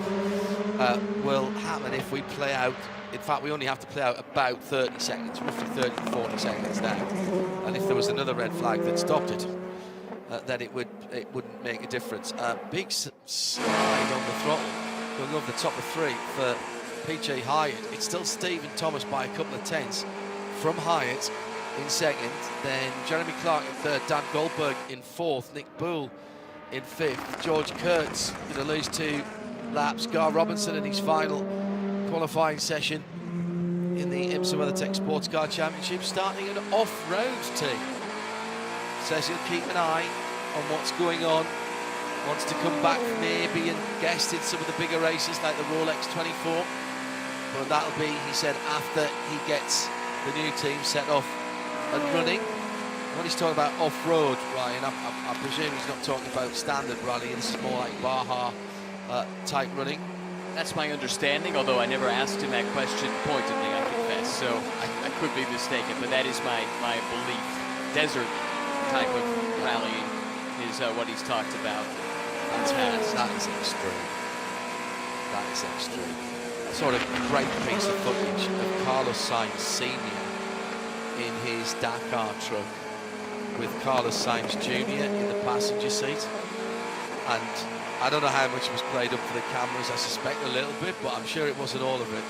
will happen if we play out. In fact, we only have to play out about 30 seconds, roughly 30 to 40 seconds now. And if there was another red flag that stopped it, then it wouldn't make a difference. Big slide on the throttle, going over the top of 3 for PJ Hyatt. It's still Stephen Thomas by a couple of tenths from Hyatt in second, then Jeremy Clark in third, Dan Goldberg in fourth, Nick Boole in fifth, George Kurtz going to lose 2 laps, Gar Robinson in his final qualifying session in the IMSA WeatherTech SportsCar Championship, starting an off-road team. Says he'll keep an eye on what's going on, wants to come back maybe and guest in some of the bigger races like the Rolex 24. But that'll be, he said, after he gets the new team set off and running. When he's talking about off-road, Ryan, I presume he's not talking about standard rally. This is more like Baja type running. That's my understanding, although I never asked him that question pointedly, I confess. So I could be mistaken, but that is my belief. Desert type of rallying is what he's talked about. That is extreme. That is extreme. Sort of great piece of footage of Carlos Sainz Sr. in his Dakar truck with Carlos Sainz Jr. in the passenger seat. And I don't know how much was played up for the cameras. I suspect a little bit, but I'm sure it wasn't all of it.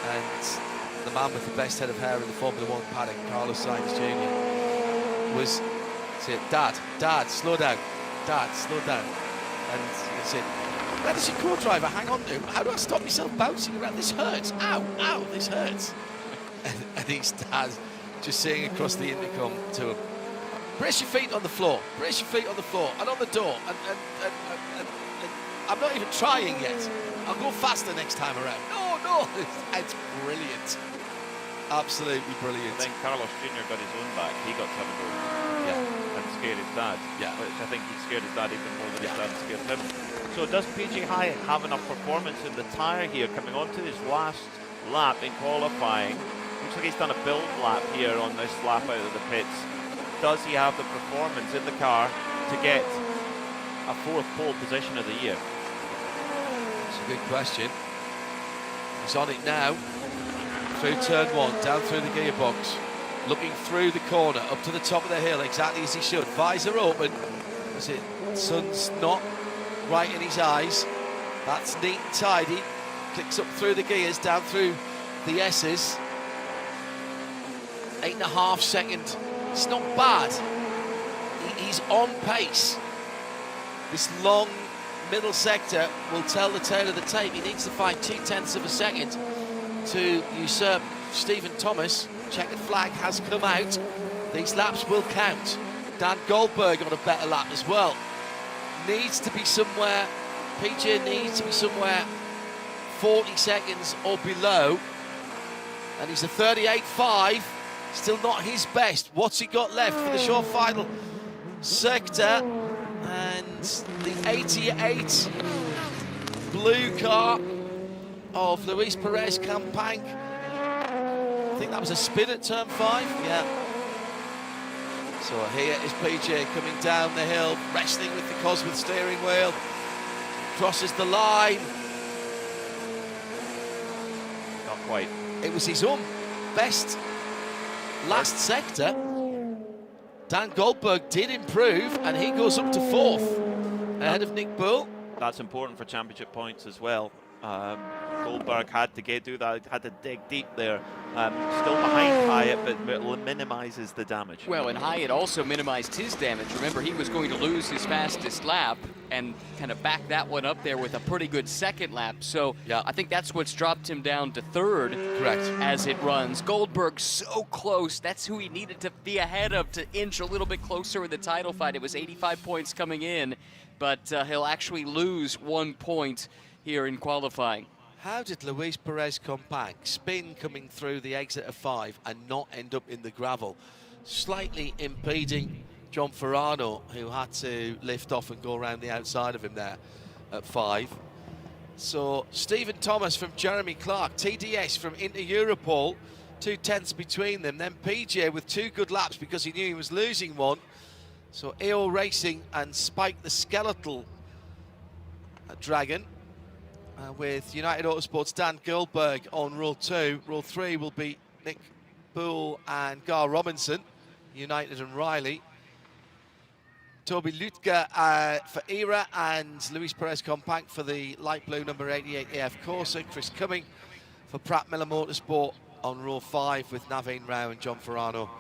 And the man with the best head of hair in the Formula 1 paddock, Carlos Sainz Jr., was saying, Dad, slow down. Dad, slow down. And he said, where does your co-driver hang on to? How do I stop myself bouncing around? This hurts. Ow, this hurts. And his dad just saying across the intercom to him, brace your feet on the floor. Brace your feet on the floor and on the door. And I'm not even trying yet. I'll go faster next time around. No. It's brilliant. Absolutely brilliant. And then Carlos Jr. got his own back. He got to have a go. Yeah. And scared his dad. Yeah. Which I think he scared his dad even more than his dad scared him. So does PJ Hyatt have enough performance in the tyre here coming on to his last lap in qualifying? Looks like he's done a build lap here on this lap out of the pits. Does he have the performance in the car to get a 4th pole position of the year? That's a good question. He's on it now. Through turn 1, down through the gearbox. Looking through the corner, up to the top of the hill, exactly as he should. Visor open. That's it. Sun's not right in his eyes. That's neat and tidy. Clicks up through the gears, down through the S's. 8.5 second. It's not bad. He's on pace. This long middle sector will tell the tale of the tape. He needs to find 0.2 of a second to usurp Stephen Thomas. Checkered flag has come out. These laps will count. Dan Goldberg on a better lap as well. Needs to be somewhere, PJ needs to be somewhere 40 seconds or below. And he's a 38.5, still not his best. What's he got left for the short final sector? And the 88 blue car of Luis Perez Campagne. I think that was a spin at turn 5, yeah. So here is PJ coming down the hill, wrestling with the Cosworth steering wheel. Crosses the line. Not quite. It was his own best last sector. Dan Goldberg did improve, and he goes up to 4th, ahead of Nick Bull. That's important for championship points as well. Goldberg had to do that, had to dig deep there. Still behind Hyatt, but minimises the damage. Well, and Hyatt also minimized his damage. Remember, he was going to lose his fastest lap and kind of back that one up there with a pretty good second lap. So yeah. I think that's what's dropped him down to 3rd. Correct. As it runs. Goldberg so close. That's who he needed to be ahead of to inch a little bit closer in the title fight. It was 85 points coming in, but he'll actually lose 1 point here in qualifying. How did Luis Perez Campagne spin coming through the exit of 5 and not end up in the gravel? Slightly impeding John Ferrano, who had to lift off and go around the outside of him there at 5. So Stephen Thomas from Jeremy Clark, TDS from Inter Europol, 0.2 between them. Then PJ with 2 good laps because he knew he was losing one. So AO Racing and Spike the Skeletal Dragon. With United Autosport's Dan Goldberg on row 2. Row 3 will be Nick Bull and Gar Robinson, United and Riley. Toby Lutger for ERA and Luis Perez Compact for the light blue number 88 AF Corsa. Chris Cumming for Pratt Miller Motorsport on row 5 with Naveen Rao and John Ferrano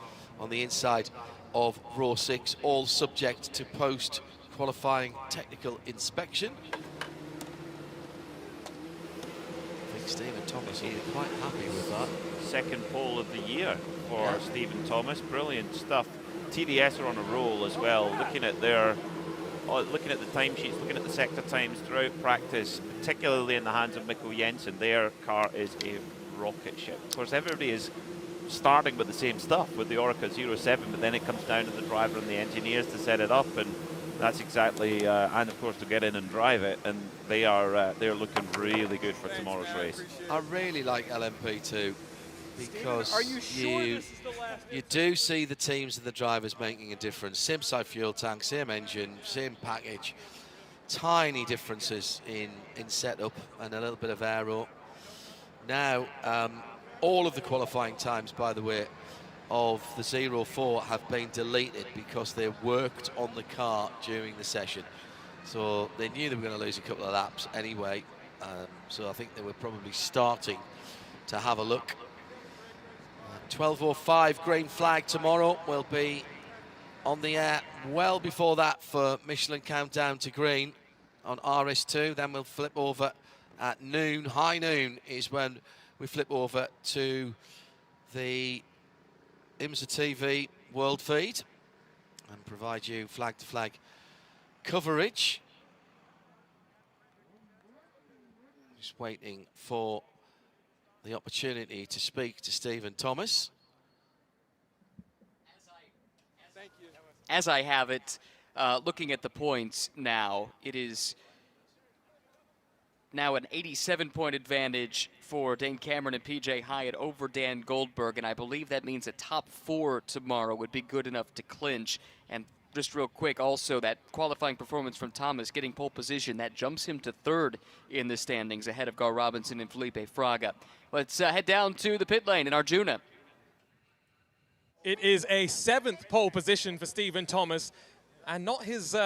on the inside of row 6, all subject to post-qualifying technical inspection. Stephen Thomas will be quite happy with that. Second pole of the year for Stephen Thomas. Brilliant stuff. TDS are on a roll as well. Looking at the timesheets, looking at the sector times throughout practice, particularly in the hands of Mikkel Jensen, their car is a rocket ship. Of course, everybody is starting with the same stuff with the Orica 07, but then it comes down to the driver and the engineers to set it up, and that's exactly, and of course to get in and drive it, and they're looking really good for tomorrow's race. I really like LMP2 because are you sure this is the last you do see the teams and the drivers making a difference. Same side fuel tank, same engine, same package. Tiny differences in setup and a little bit of aero. Now, all of the qualifying times, by the way, of the 04 have been deleted because they worked on the car during the session. So they knew they were going to lose a couple of laps anyway. So I think they were probably starting to have a look. 12:05 green flag tomorrow. Will be on the air well before that for Michelin Countdown to Green on RS2. Then we'll flip over at noon. High noon is when we flip over to the IMSA TV world feed and provide you flag-to-flag coverage. Just waiting for the opportunity to speak to Stephen Thomas. As I have it, looking at the points now, it is now an 87-point advantage for Dane Cameron and PJ Hyatt over Dan Goldberg, and I believe that means a top 4 tomorrow would be good enough to clinch. And just real quick, also that qualifying performance from Thomas, getting pole position, that jumps him to 3rd in the standings ahead of Gar Robinson and Felipe Fraga. Let's head down to the pit lane in Arjuna. It is a 7th pole position for Stephen Thomas, and not his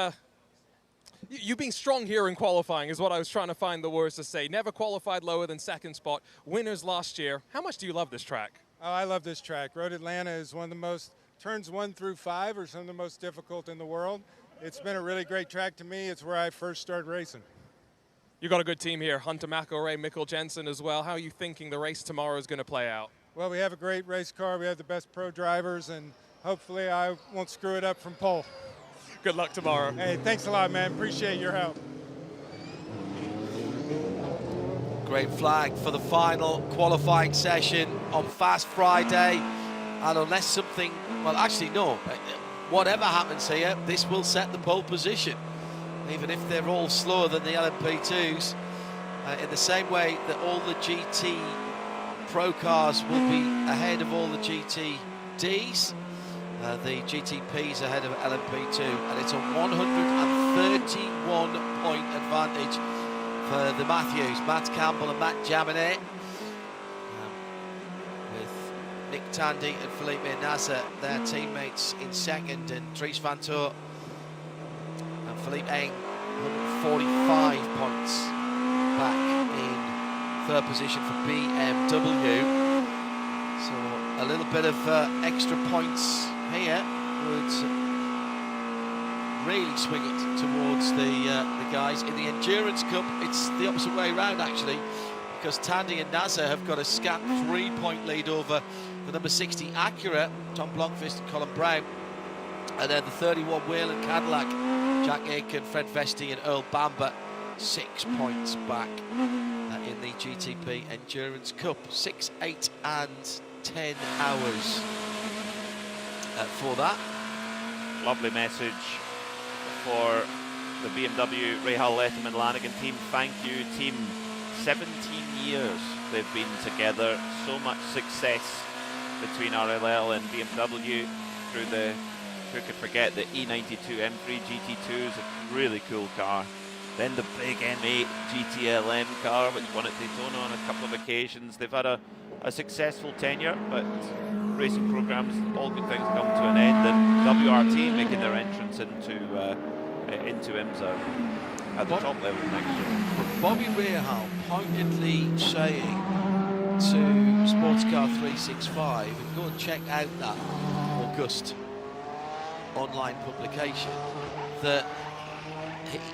You being strong here in qualifying is what I was trying to find the words to say. Never qualified lower than second spot. Winners last year. How much do you love this track? Oh, I love this track. Road Atlanta is one of the most, turns 1 through 5 are some of the most difficult in the world. It's been a really great track to me. It's where I first started racing. You got a good team here. Hunter McElroy, Mikkel Jensen as well. How are you thinking the race tomorrow is going to play out? Well, we have a great race car. We have the best pro drivers, and hopefully I won't screw it up from pole. Good luck tomorrow. Hey, thanks a lot, man. Appreciate your help. Great flag for the final qualifying session on Fast Friday. And unless something, well, actually, no. Whatever happens here, this will set the pole position. Even if they're all slower than the LMP2s. In the same way that all the GT Pro cars will be ahead of all the GTDs. The GTP's ahead of LMP2, and it's a 131-point advantage for the Matthews, Matt Campbell and Matt Jaminet, with Nick Tandy and Felipe Nasser, their teammates, in second, and Dries Van Toor and Philippe Eng, 145 points back in third position for BMW. So a little bit of extra points here would really swing it towards the guys. In the Endurance Cup, it's the opposite way around actually, because Tandy and Nasser have got a scant 3-point lead over the number 60 Acura, Tom Blomqvist and Colin Brown, and then the 31 Whelen Cadillac, Jack Aitken, Fred Vesti and Earl Bamber, 6 points back in the GTP Endurance Cup. 6, 8 and 10 hours for that. Lovely message for the BMW Rahal Letterman Lanigan team. Thank you, team. 17 years they've been together. So much success between RLL and BMW through the, who could forget the E92 M3 GT2 is a really cool car. Then the big M8 GTLM car, which won at Daytona on a couple of occasions. They've had a successful tenure, but racing programs, all good things come to an end, and WRT making their entrance into IMSA at the top level next year. Bobby Rahal pointedly saying to SportsCar 365, and go and check out that August online publication, that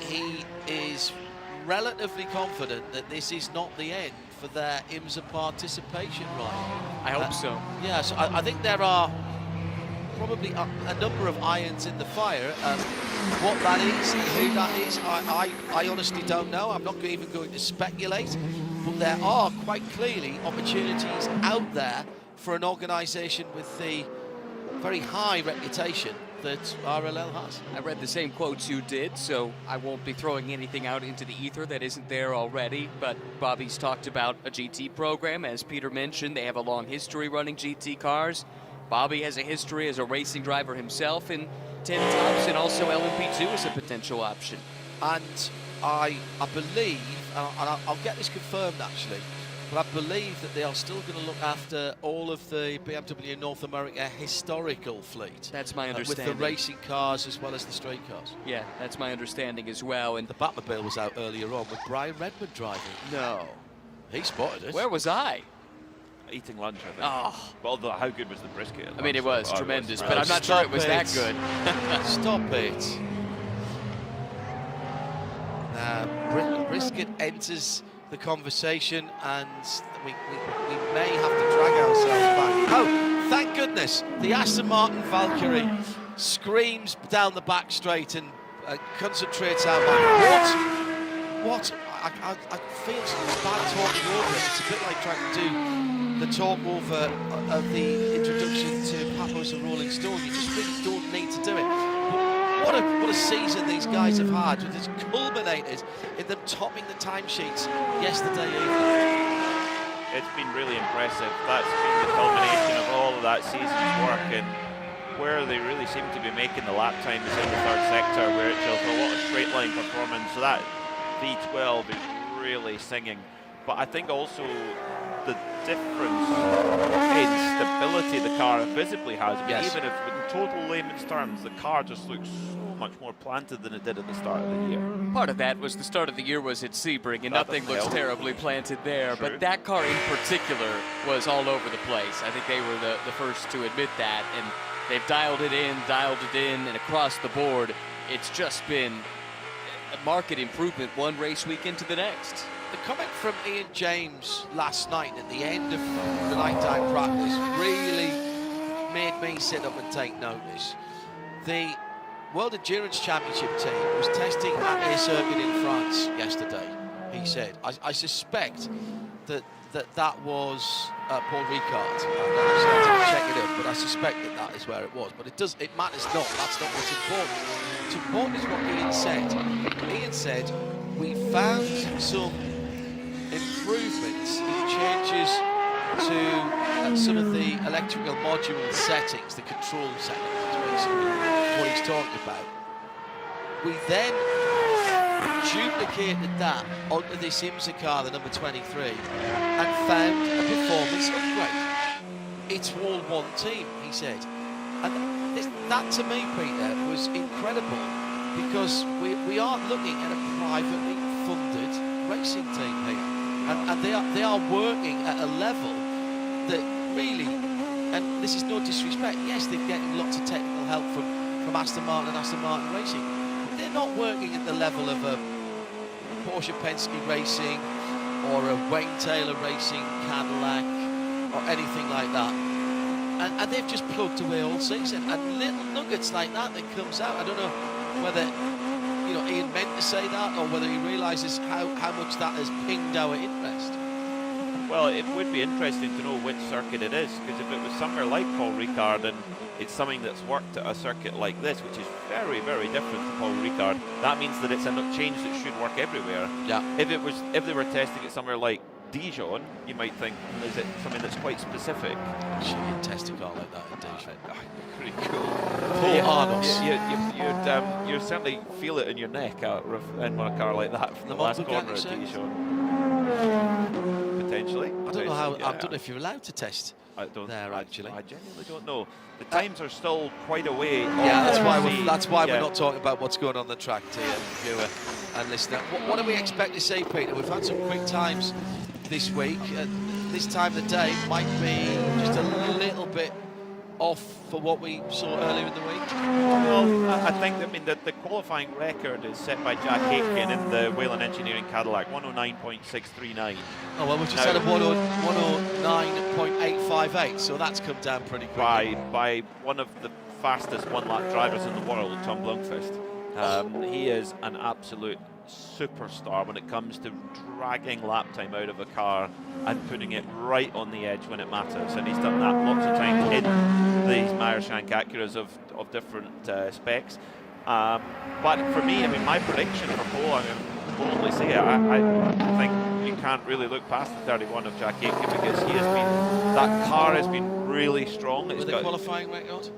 he is relatively confident that this is not the end for their IMSA participation, right? I hope so. Yeah, so I think there are probably a number of irons in the fire. What that is, who that is, I honestly don't know. I'm not even going to speculate, but there are quite clearly opportunities out there for an organisation with the very high reputation that RLL has. I read the same quotes you did, so I won't be throwing anything out into the ether that isn't there already, but Bobby's talked about a GT program. As Peter mentioned, they have a long history running GT cars. Bobby has a history as a racing driver himself in 10 tops, and also LMP2 is a potential option. And I believe, and I'll get this confirmed actually, but I believe that they are still going to look after all of the BMW North America historical fleet. That's my understanding. With the racing cars as well as the straight cars. Yeah, that's my understanding as well. And the Batmobile was out earlier on with Brian Redmond driving. No. He spotted it. Where was I? Eating lunch, I think. Oh. Well, how good was the brisket? I mean, it was tremendous, but I'm not sure it was that good. Stop it. Brisket enters the conversation, and we may have to drag ourselves back. Oh, thank goodness, the Aston Martin Valkyrie screams down the back straight and concentrates our mind. What? I feel bad talking over it. It's a bit like trying to do the talk over of the introduction to Papo's and Rolling Stone. You just really don't need to do it. But what a season these guys have had. It's culminated in them topping the timesheets yesterday evening. It's been really impressive. That's been the culmination of all of that season's work, and where they really seem to be making the lap times in the third sector, where it shows a lot of straight line performance. So that V12 is really singing. But I think also the difference in stability durability the car visibly has. I mean, Yes. even if, in total layman's terms, the car just looks so much more planted than it did at the start of the year. Part of that was the start of the year was at Sebring, and That nothing doesn't looks help. terribly planted there. True. But that car in particular was all over the place. I think they were the first to admit that, and they've dialed it in, and across the board, it's just been a market improvement one race week into the next. The comment from Ian James last night at the end of the nighttime practice really made me sit up and take notice. The World Endurance Championship team was testing at a circuit in France yesterday, he said. I suspect that was Paul Ricard. I didn't check it up, but I suspect that is where it was. But it matters not. That's not what's important. What's important is what Ian said. Ian said, we found some improvements in changes to some of the electrical module settings, the control settings, is basically what he's talking about. We then duplicated that onto this IMSA car, the number 23, and found a performance upgrade. It's all one team, he said. And that to me, Peter, was incredible, because we aren't looking at a privately funded racing team here. And they are working at a level that really, and this is no disrespect, yes, they're getting lots of technical help from Aston Martin and Aston Martin Racing. They're not working at the level of a Porsche Penske Racing or a Wayne Taylor Racing Cadillac or anything like that. And they've just plugged away all season. And little nuggets like that comes out. I don't know whether Ian meant to say that or whether he realises how much that has pinged our interest. Well, it would be interesting to know which circuit it is, because if it was somewhere like Paul Ricard and it's something that's worked at a circuit like this, which is very, very different to Paul Ricard, that means that it's a change that should work everywhere. Yeah. If they were testing it somewhere like Dijon, you might think, is it something that's quite specific? Should you test a car like that in Dijon? Pretty cool. Paul Arnos. You certainly feel it in your neck in a car like that from the last Motul corner at Petit Dijon. Potentially. I don't know how. I don't know if you're allowed to test actually. I I genuinely don't know. The times are still quite away. Yeah, that's why Yeah. we're not talking about what's going on the track to you, viewer and listener. What do we expect to see, Peter? We've had some quick times this week. This time of the day might be just a little bit off for what we saw earlier in the week. Well, I think that the qualifying record is set by Jack Aitken in the Whelen Engineering Cadillac, 109.639. Oh well, we just had a 109.858, so that's come down pretty quickly. By one of the fastest one-lap drivers in the world, Tom Blomqvist. He is an absolute superstar when it comes to dragging lap time out of a car and putting it right on the edge when it matters, and he's done that lots of times in these Meyershank Acuras of different specs. But for me, my prediction for Pole, I'm going to boldly say it, I think you can't really look past the 31 of Jack Aitken, because that car has been really strong. With the qualifying record?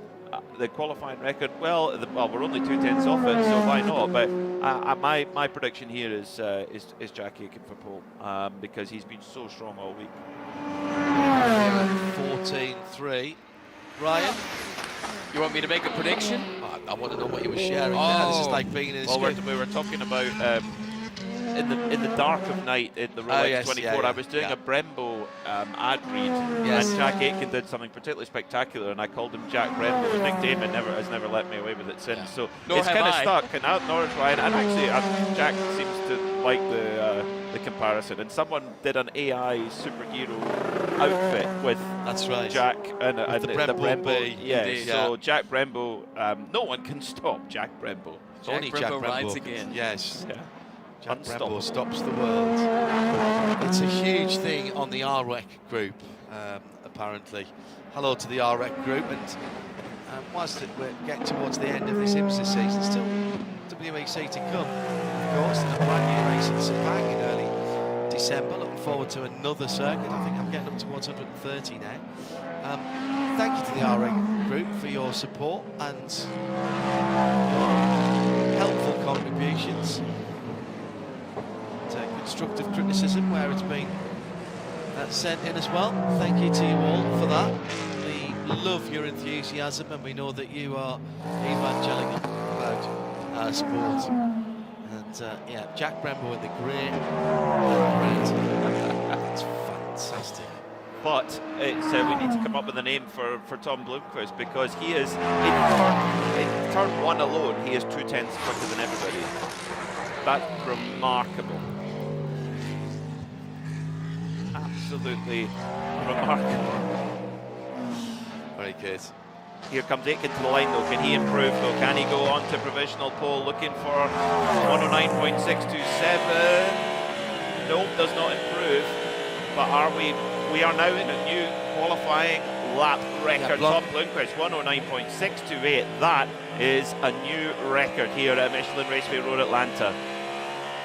The qualifying record, well, we're only 2/10 off it, so why not? But my prediction here is Jack Aitken for pole, because he's been so strong all week. 14-3. Ryan? You want me to make a prediction? I want to know what you were sharing there. This is like being in a script. We were talking about in the dark of night at the Rolex 24. I was doing a Brembo ad read, and Jack Aitken did something particularly spectacular, and I called him Jack Brembo. And Nick Damon has never let me away with it since. So it's kind of stuck, and nor has Ryan. And actually, Jack seems to like the comparison. And someone did an AI superhero outfit with Jack and the Brembo. Yeah. So Jack Brembo, no one can stop Jack Brembo. Jack Brembo rides again. Yes. Yeah. Jack Brembo stops the world. It's a huge thing on the RREC group, apparently. Hello to the RREC group, and whilst we're getting towards the end of this IMSA season, still WEC to come, of course, and a brand new race in Sebring in early December. Looking forward to another circuit. I think I'm getting up towards 130 now. Thank you to the RREC group for your support and your helpful contributions. Constructive criticism where it's been sent in as well. Thank you to you all for that. The love your enthusiasm, and we know that you are evangelical about sport. And yeah, Jack Brembo with the grey. It's fantastic. But it's, we need to come up with a name for Tom Blomqvist, because he is, in turn 1 alone, he is 2/10 quicker than everybody. That's remarkable. Absolutely remarkable. Very good. Here comes Aitken to the line though. Can he improve though? Can he go on to provisional pole looking for 109.627? Nope, does not improve. But we are now in a new qualifying lap record. Tom Blomqvist, 109.628. That is a new record here at Michelin Raceway Road, Atlanta.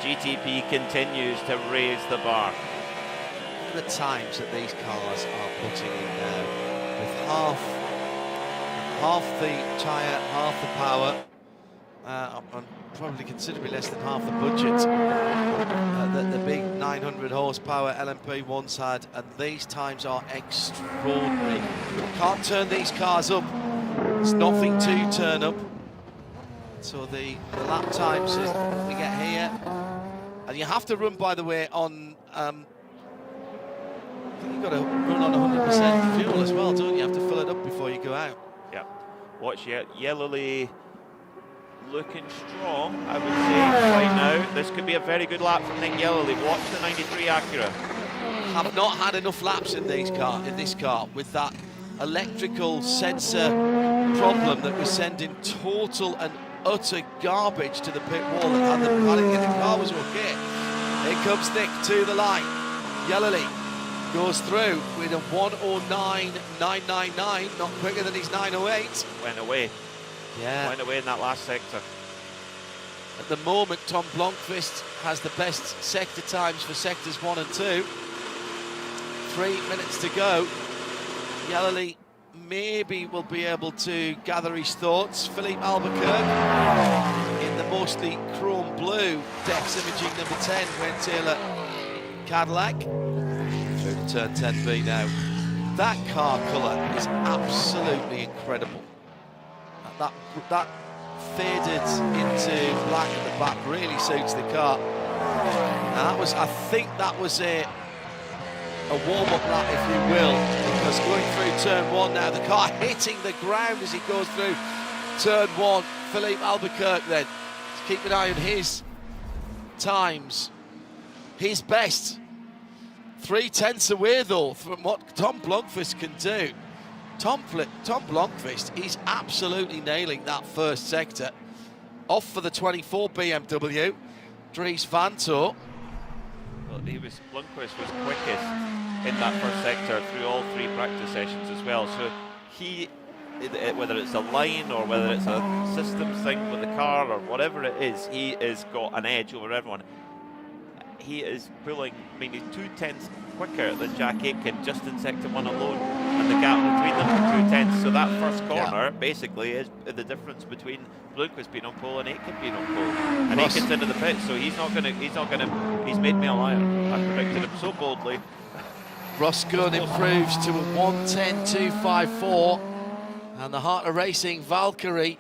GTP continues to raise the bar. The times that these cars are putting in now, with half the tyre, half the power, and probably considerably less than half the budget that the big 900 horsepower LMP once had, and these times are extraordinary. Can't turn these cars up. There's nothing to turn up. So the lap times that we get here, and you have to run, by the way, on. You've got to run on 100% fuel as well, don't you? You have to fill it up before you go out. Yeah. Watch Yellowly looking strong, I would say, right now. This could be a very good lap from Nick Yellowly. Watch the 93 Acura. Have not had enough laps in this car with that electrical sensor problem that was sending total and utter garbage to the pit wall and the car was okay. Here comes Nick to the line. Yellowly goes through with a 109.999, not quicker than his 908. Went away. Yeah. Went away in that last sector. At the moment, Tom Blomqvist has the best sector times for sectors 1 and 2. 3 minutes to go. Yellowly maybe will be able to gather his thoughts. Philippe Albuquerque in the mostly chrome blue Dex Imaging number 10 Wayne Taylor Cadillac. Through to turn 10B now. That car colour is absolutely incredible. That faded into black at the back really suits the car. Now I think that was a warm-up lap, if you will, because going through turn 1 now, the car hitting the ground as he goes through turn 1. Philippe Albuquerque then, let's keep an eye on his times. His best. 3/10 away though from what Tom Blomqvist can do. Tom Blomqvist is absolutely nailing that first sector. Off for the 24 BMW, Dries Vanthoor. Well, Blomqvist was quickest in that first sector through all 3 practice sessions as well. So he, whether it's a line or whether it's a system thing with the car or whatever it is, he has got an edge over everyone. He is pulling, I mean, he's 2/10 quicker than Jack Aitken just in sector 1 alone, and the gap between them is 2/10. So that first corner basically is the difference between Blomqvist being on pole and Aitken being on pole. And Aitken's into the pit, so he's made me a liar. I predicted him so boldly. Ross Gunn improves to a 110.254, and the Harper Racing Valkyrie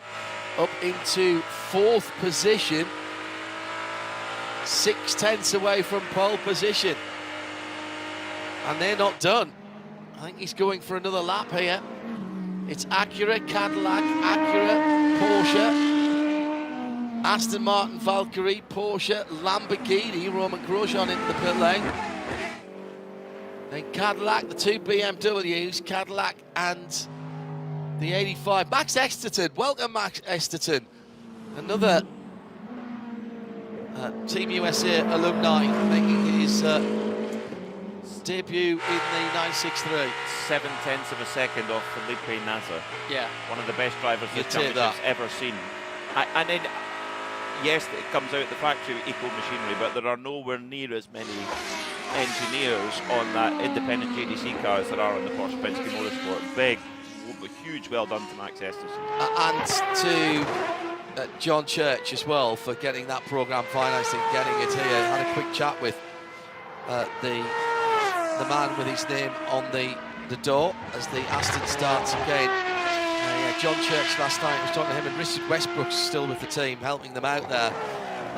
up into 4th position. 6/10 away from pole position, and they're not done. I think he's going for another lap here. It's Acura, Cadillac, Acura, Porsche, Aston Martin Valkyrie, Porsche, Lamborghini, Roman Grosjean into the pit lane. Then Cadillac, the 2 BMWs, Cadillac and the 85. Max Esterton, welcome Max Esterton. Another Team USA alumni making his debut in the 963. 7/10 of a second off Felipe Nasser. Yeah. One of the best drivers this championship's ever seen. And then, yes, it comes out the factory with equal machinery, but there are nowhere near as many engineers on that independent JDC car as there are on the Porsche Penske Motorsport. Big, huge well done to Max Esterton. And to John Church as well for getting that programme financed and getting it here. Had a quick chat with the man with his name on the the door as the Aston starts again. Yeah, John Church last night was talking to him, and Richard Westbrook's still with the team, helping them out there,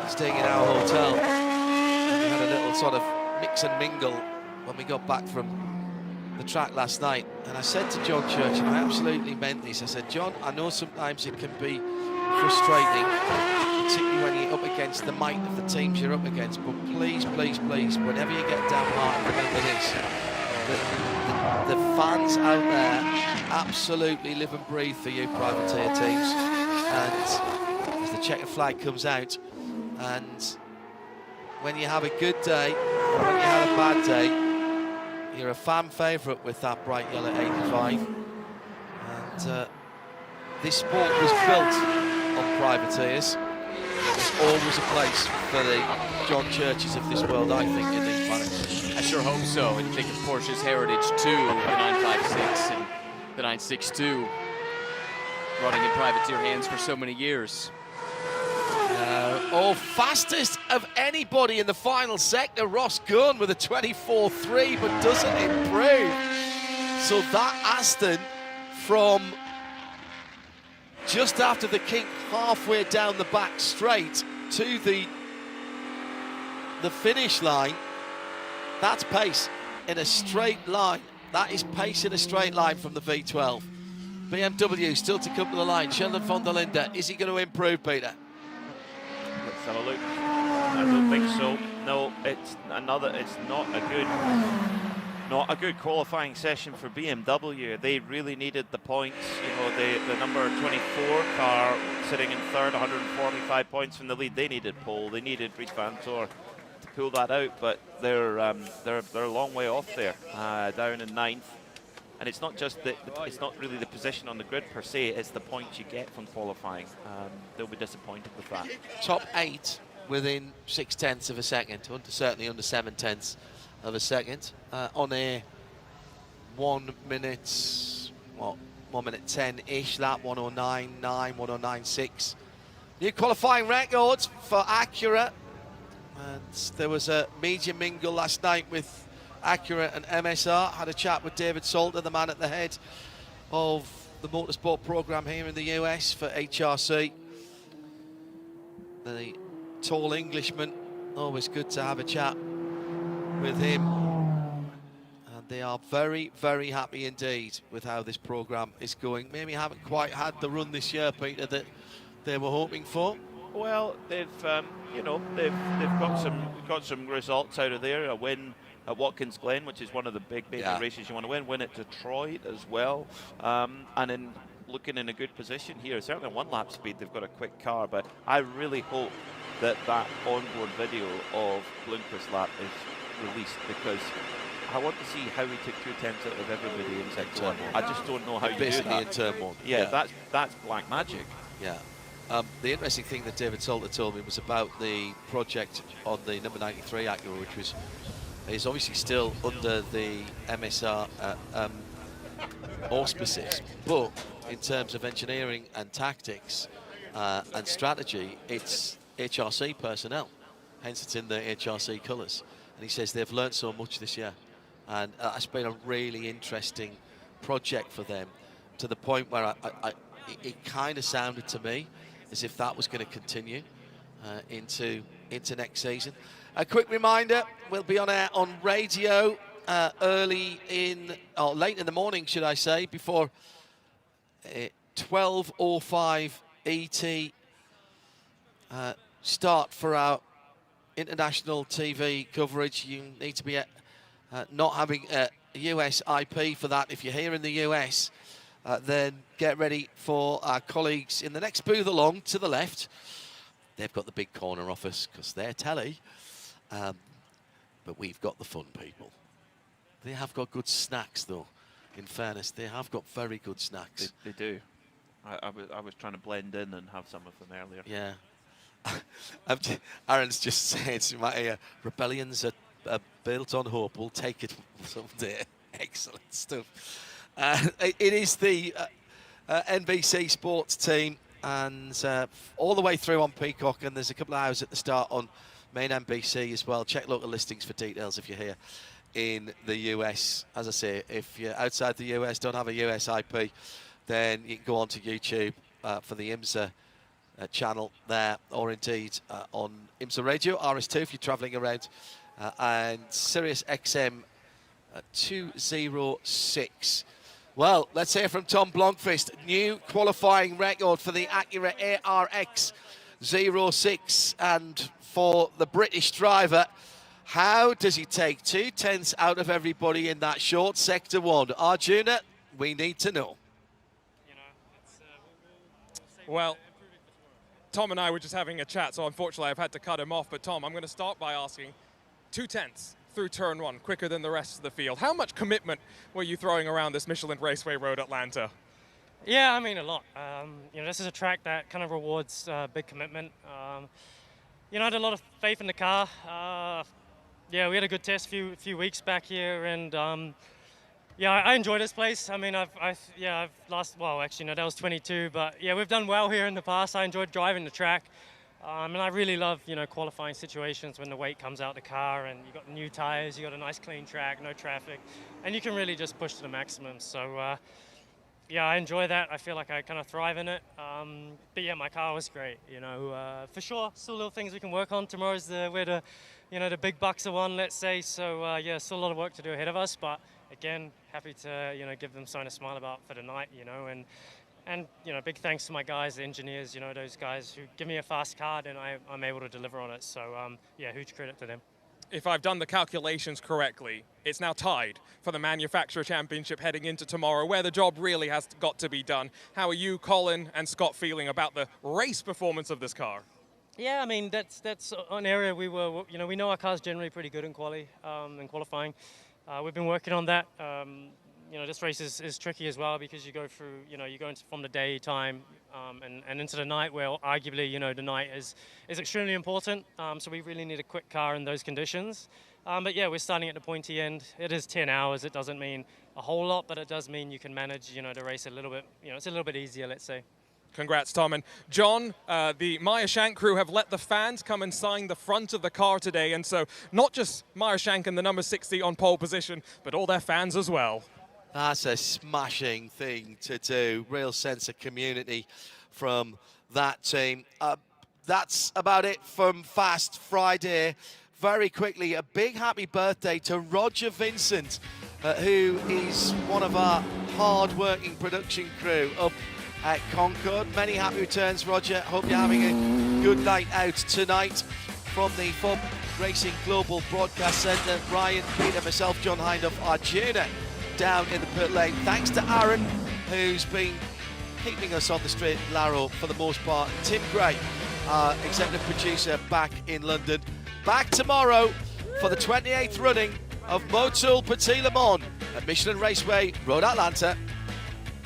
staying in our hotel. And we had a little sort of mix and mingle when we got back from the track last night. And I said to John Church, and I absolutely meant this, I said, John, I know sometimes it can be frustrating, particularly when you're up against the might of the teams you're up against, but please, please, please, whenever you get downhearted, remember this. The fans out there absolutely live and breathe for you privateer teams. And as the checkered flag comes out, and when you have a good day, or when you have a bad day, you're a fan favourite with that bright yellow 85. And this sport was built on privateers. There's always a place for the John Churches of this world, I think, in these paddocks. I sure hope so. And think of Porsche's heritage too, the 956 and the 962, running in privateer hands for so many years. Fastest of anybody in the final sector, Ross Gunn with a 24.3, but doesn't improve. So that Aston from just after the kink, halfway down the back straight to the finish line, that's pace in a straight line. That is pace in a straight line from the V12. BMW still to come to the line. Sheldon von der Linde, is he going to improve, Peter? Let's have a look. I don't think so. No, it's not a good qualifying session for BMW. They really needed the points. You know, the number 24 car sitting in third, 145 points from the lead. They needed pole. They needed Dries van Tor to pull that out, but they're a long way off there, down in ninth. And it's not just it's not really the position on the grid per se, it's the points you get from qualifying. They'll be disappointed with that. Top 8 within 0.6 of a second, certainly under 0.7 of a second, on a 1 minute, what, 1 minute 10-ish lap, 109.9, 109.6. New qualifying records for Acura. And there was a media mingle last night with Acura and MSR. Had a chat with David Salter, the man at the head of the motorsport program here in the US for HRC. The tall Englishman, always good to have a chat with him. And they are very, very happy indeed with how this program is going. Maybe haven't quite had the run this year, Peter, that they were hoping for. Well, they've got some results out of there. A win at Watkins Glen, which is one of the big races you want to win. Win at Detroit as well, and in looking in a good position here. Certainly on 1 lap speed, they've got a quick car, but I really hope that onboard video of Blomqvist's lap is released, because I want to see how he took 2 tenths out of everybody in sector 1. I just don't know how you do that. In turn 1. Yeah, that's black magic. Yeah. The interesting thing that David Salter told me was about the project on the number 93 Acura, which is obviously still under the MSR auspices, but in terms of engineering and tactics and strategy, it's HRC personnel, hence it's in the HRC colours. And he says they've learned so much this year, and it's been a really interesting project for them, to the point where it kind of sounded to me as if that was going to continue into next season. A quick reminder, we'll be on air on radio late in the morning, should I say, before 12:05 ET start for our international TV coverage. You need to be not having a US IP for that. If you're here in the US, then get ready for our colleagues in the next booth along to the left. They've got the big corner office because they're telly. But we've got the fun people. They have got good snacks, though. In fairness, they have got very good snacks. They do. I was trying to blend in and have some of them earlier. Yeah. Aaron's just said, rebellions are built on hope. We'll take it someday. Excellent stuff. It is the NBC Sports team, and all the way through on Peacock, and there's a couple of hours at the start on main NBC as well. Check local listings for details if you're here in the US. As I say, if you're outside the US, don't have a US IP, then you can go onto YouTube for the IMSA channel there, or indeed on IMSA Radio, RS2 if you're travelling around, and Sirius XM 206. Well, let's hear from Tom Blomqvist. New qualifying record for the Acura ARX 06, and for the British driver, how does he take 2/10 out of everybody in that short sector one? Arjuna, we need to know. Well, Tom and I were just having a chat, so unfortunately I've had to cut him off. But Tom, I'm going to start by asking, 2/10 through turn one, quicker than the rest of the field. How much commitment were you throwing around this Michelin Raceway Road Atlanta? Yeah, I mean a lot. This is a track that kind of rewards big commitment. I had a lot of faith in the car. Yeah, we had a good test a few weeks back here, and I enjoy this place. I mean, I've lost. Well, actually, no, that was 22. But yeah, we've done well here in the past. I enjoyed driving the track, and I really love qualifying situations when the weight comes out the car and you got new tires, you got a nice clean track, no traffic, and you can really just push to the maximum. So yeah, I enjoy that. I feel like I kind of thrive in it. But yeah, my car was great. For sure, still little things we can work on. Tomorrow's where the big bucks are won, let's say. So yeah, still a lot of work to do ahead of us, but. Again, happy to give them something to smile about for tonight, and big thanks to my guys, the engineers, those guys who give me a fast car and I'm able to deliver on it. So yeah, huge credit to them. If I've done the calculations correctly, it's now tied for the Manufacturer Championship heading into tomorrow, where the job really has got to be done. How are you, Colin, and Scott feeling about the race performance of this car? Yeah, I mean that's an area we know our car's generally pretty good in qualifying. We've been working on that. This race is tricky as well because you go through, you go from the daytime and into the night, where arguably, the night is extremely important. So we really need a quick car in those conditions. But yeah, we're starting at the pointy end. It is 10 hours. It doesn't mean a whole lot, but it does mean you can manage, the race a little bit. It's a little bit easier, let's say. Congrats, Tom. And John, the Meyer-Shank crew have let the fans come and sign the front of the car today. And so not just Meyer-Shank and the number 60 on pole position, but all their fans as well. That's a smashing thing to do. Real sense of community from that team. That's about it from Fast Friday. Very quickly, a big happy birthday to Roger Vincent, who is one of our hard-working production crew up at Concord. Many happy returns, Roger. Hope you're having a good night out tonight. From the FUB Racing Global Broadcast Centre, Ryan, Peter, myself, John Hindhoff, Arjuna down in the pit lane. Thanks to Aaron, who's been keeping us on the straight and narrow for the most part. Tim Gray, our executive producer, back in London. Back tomorrow for the 28th running of Motul Petit Le Mans at Michelin Raceway, Road Atlanta.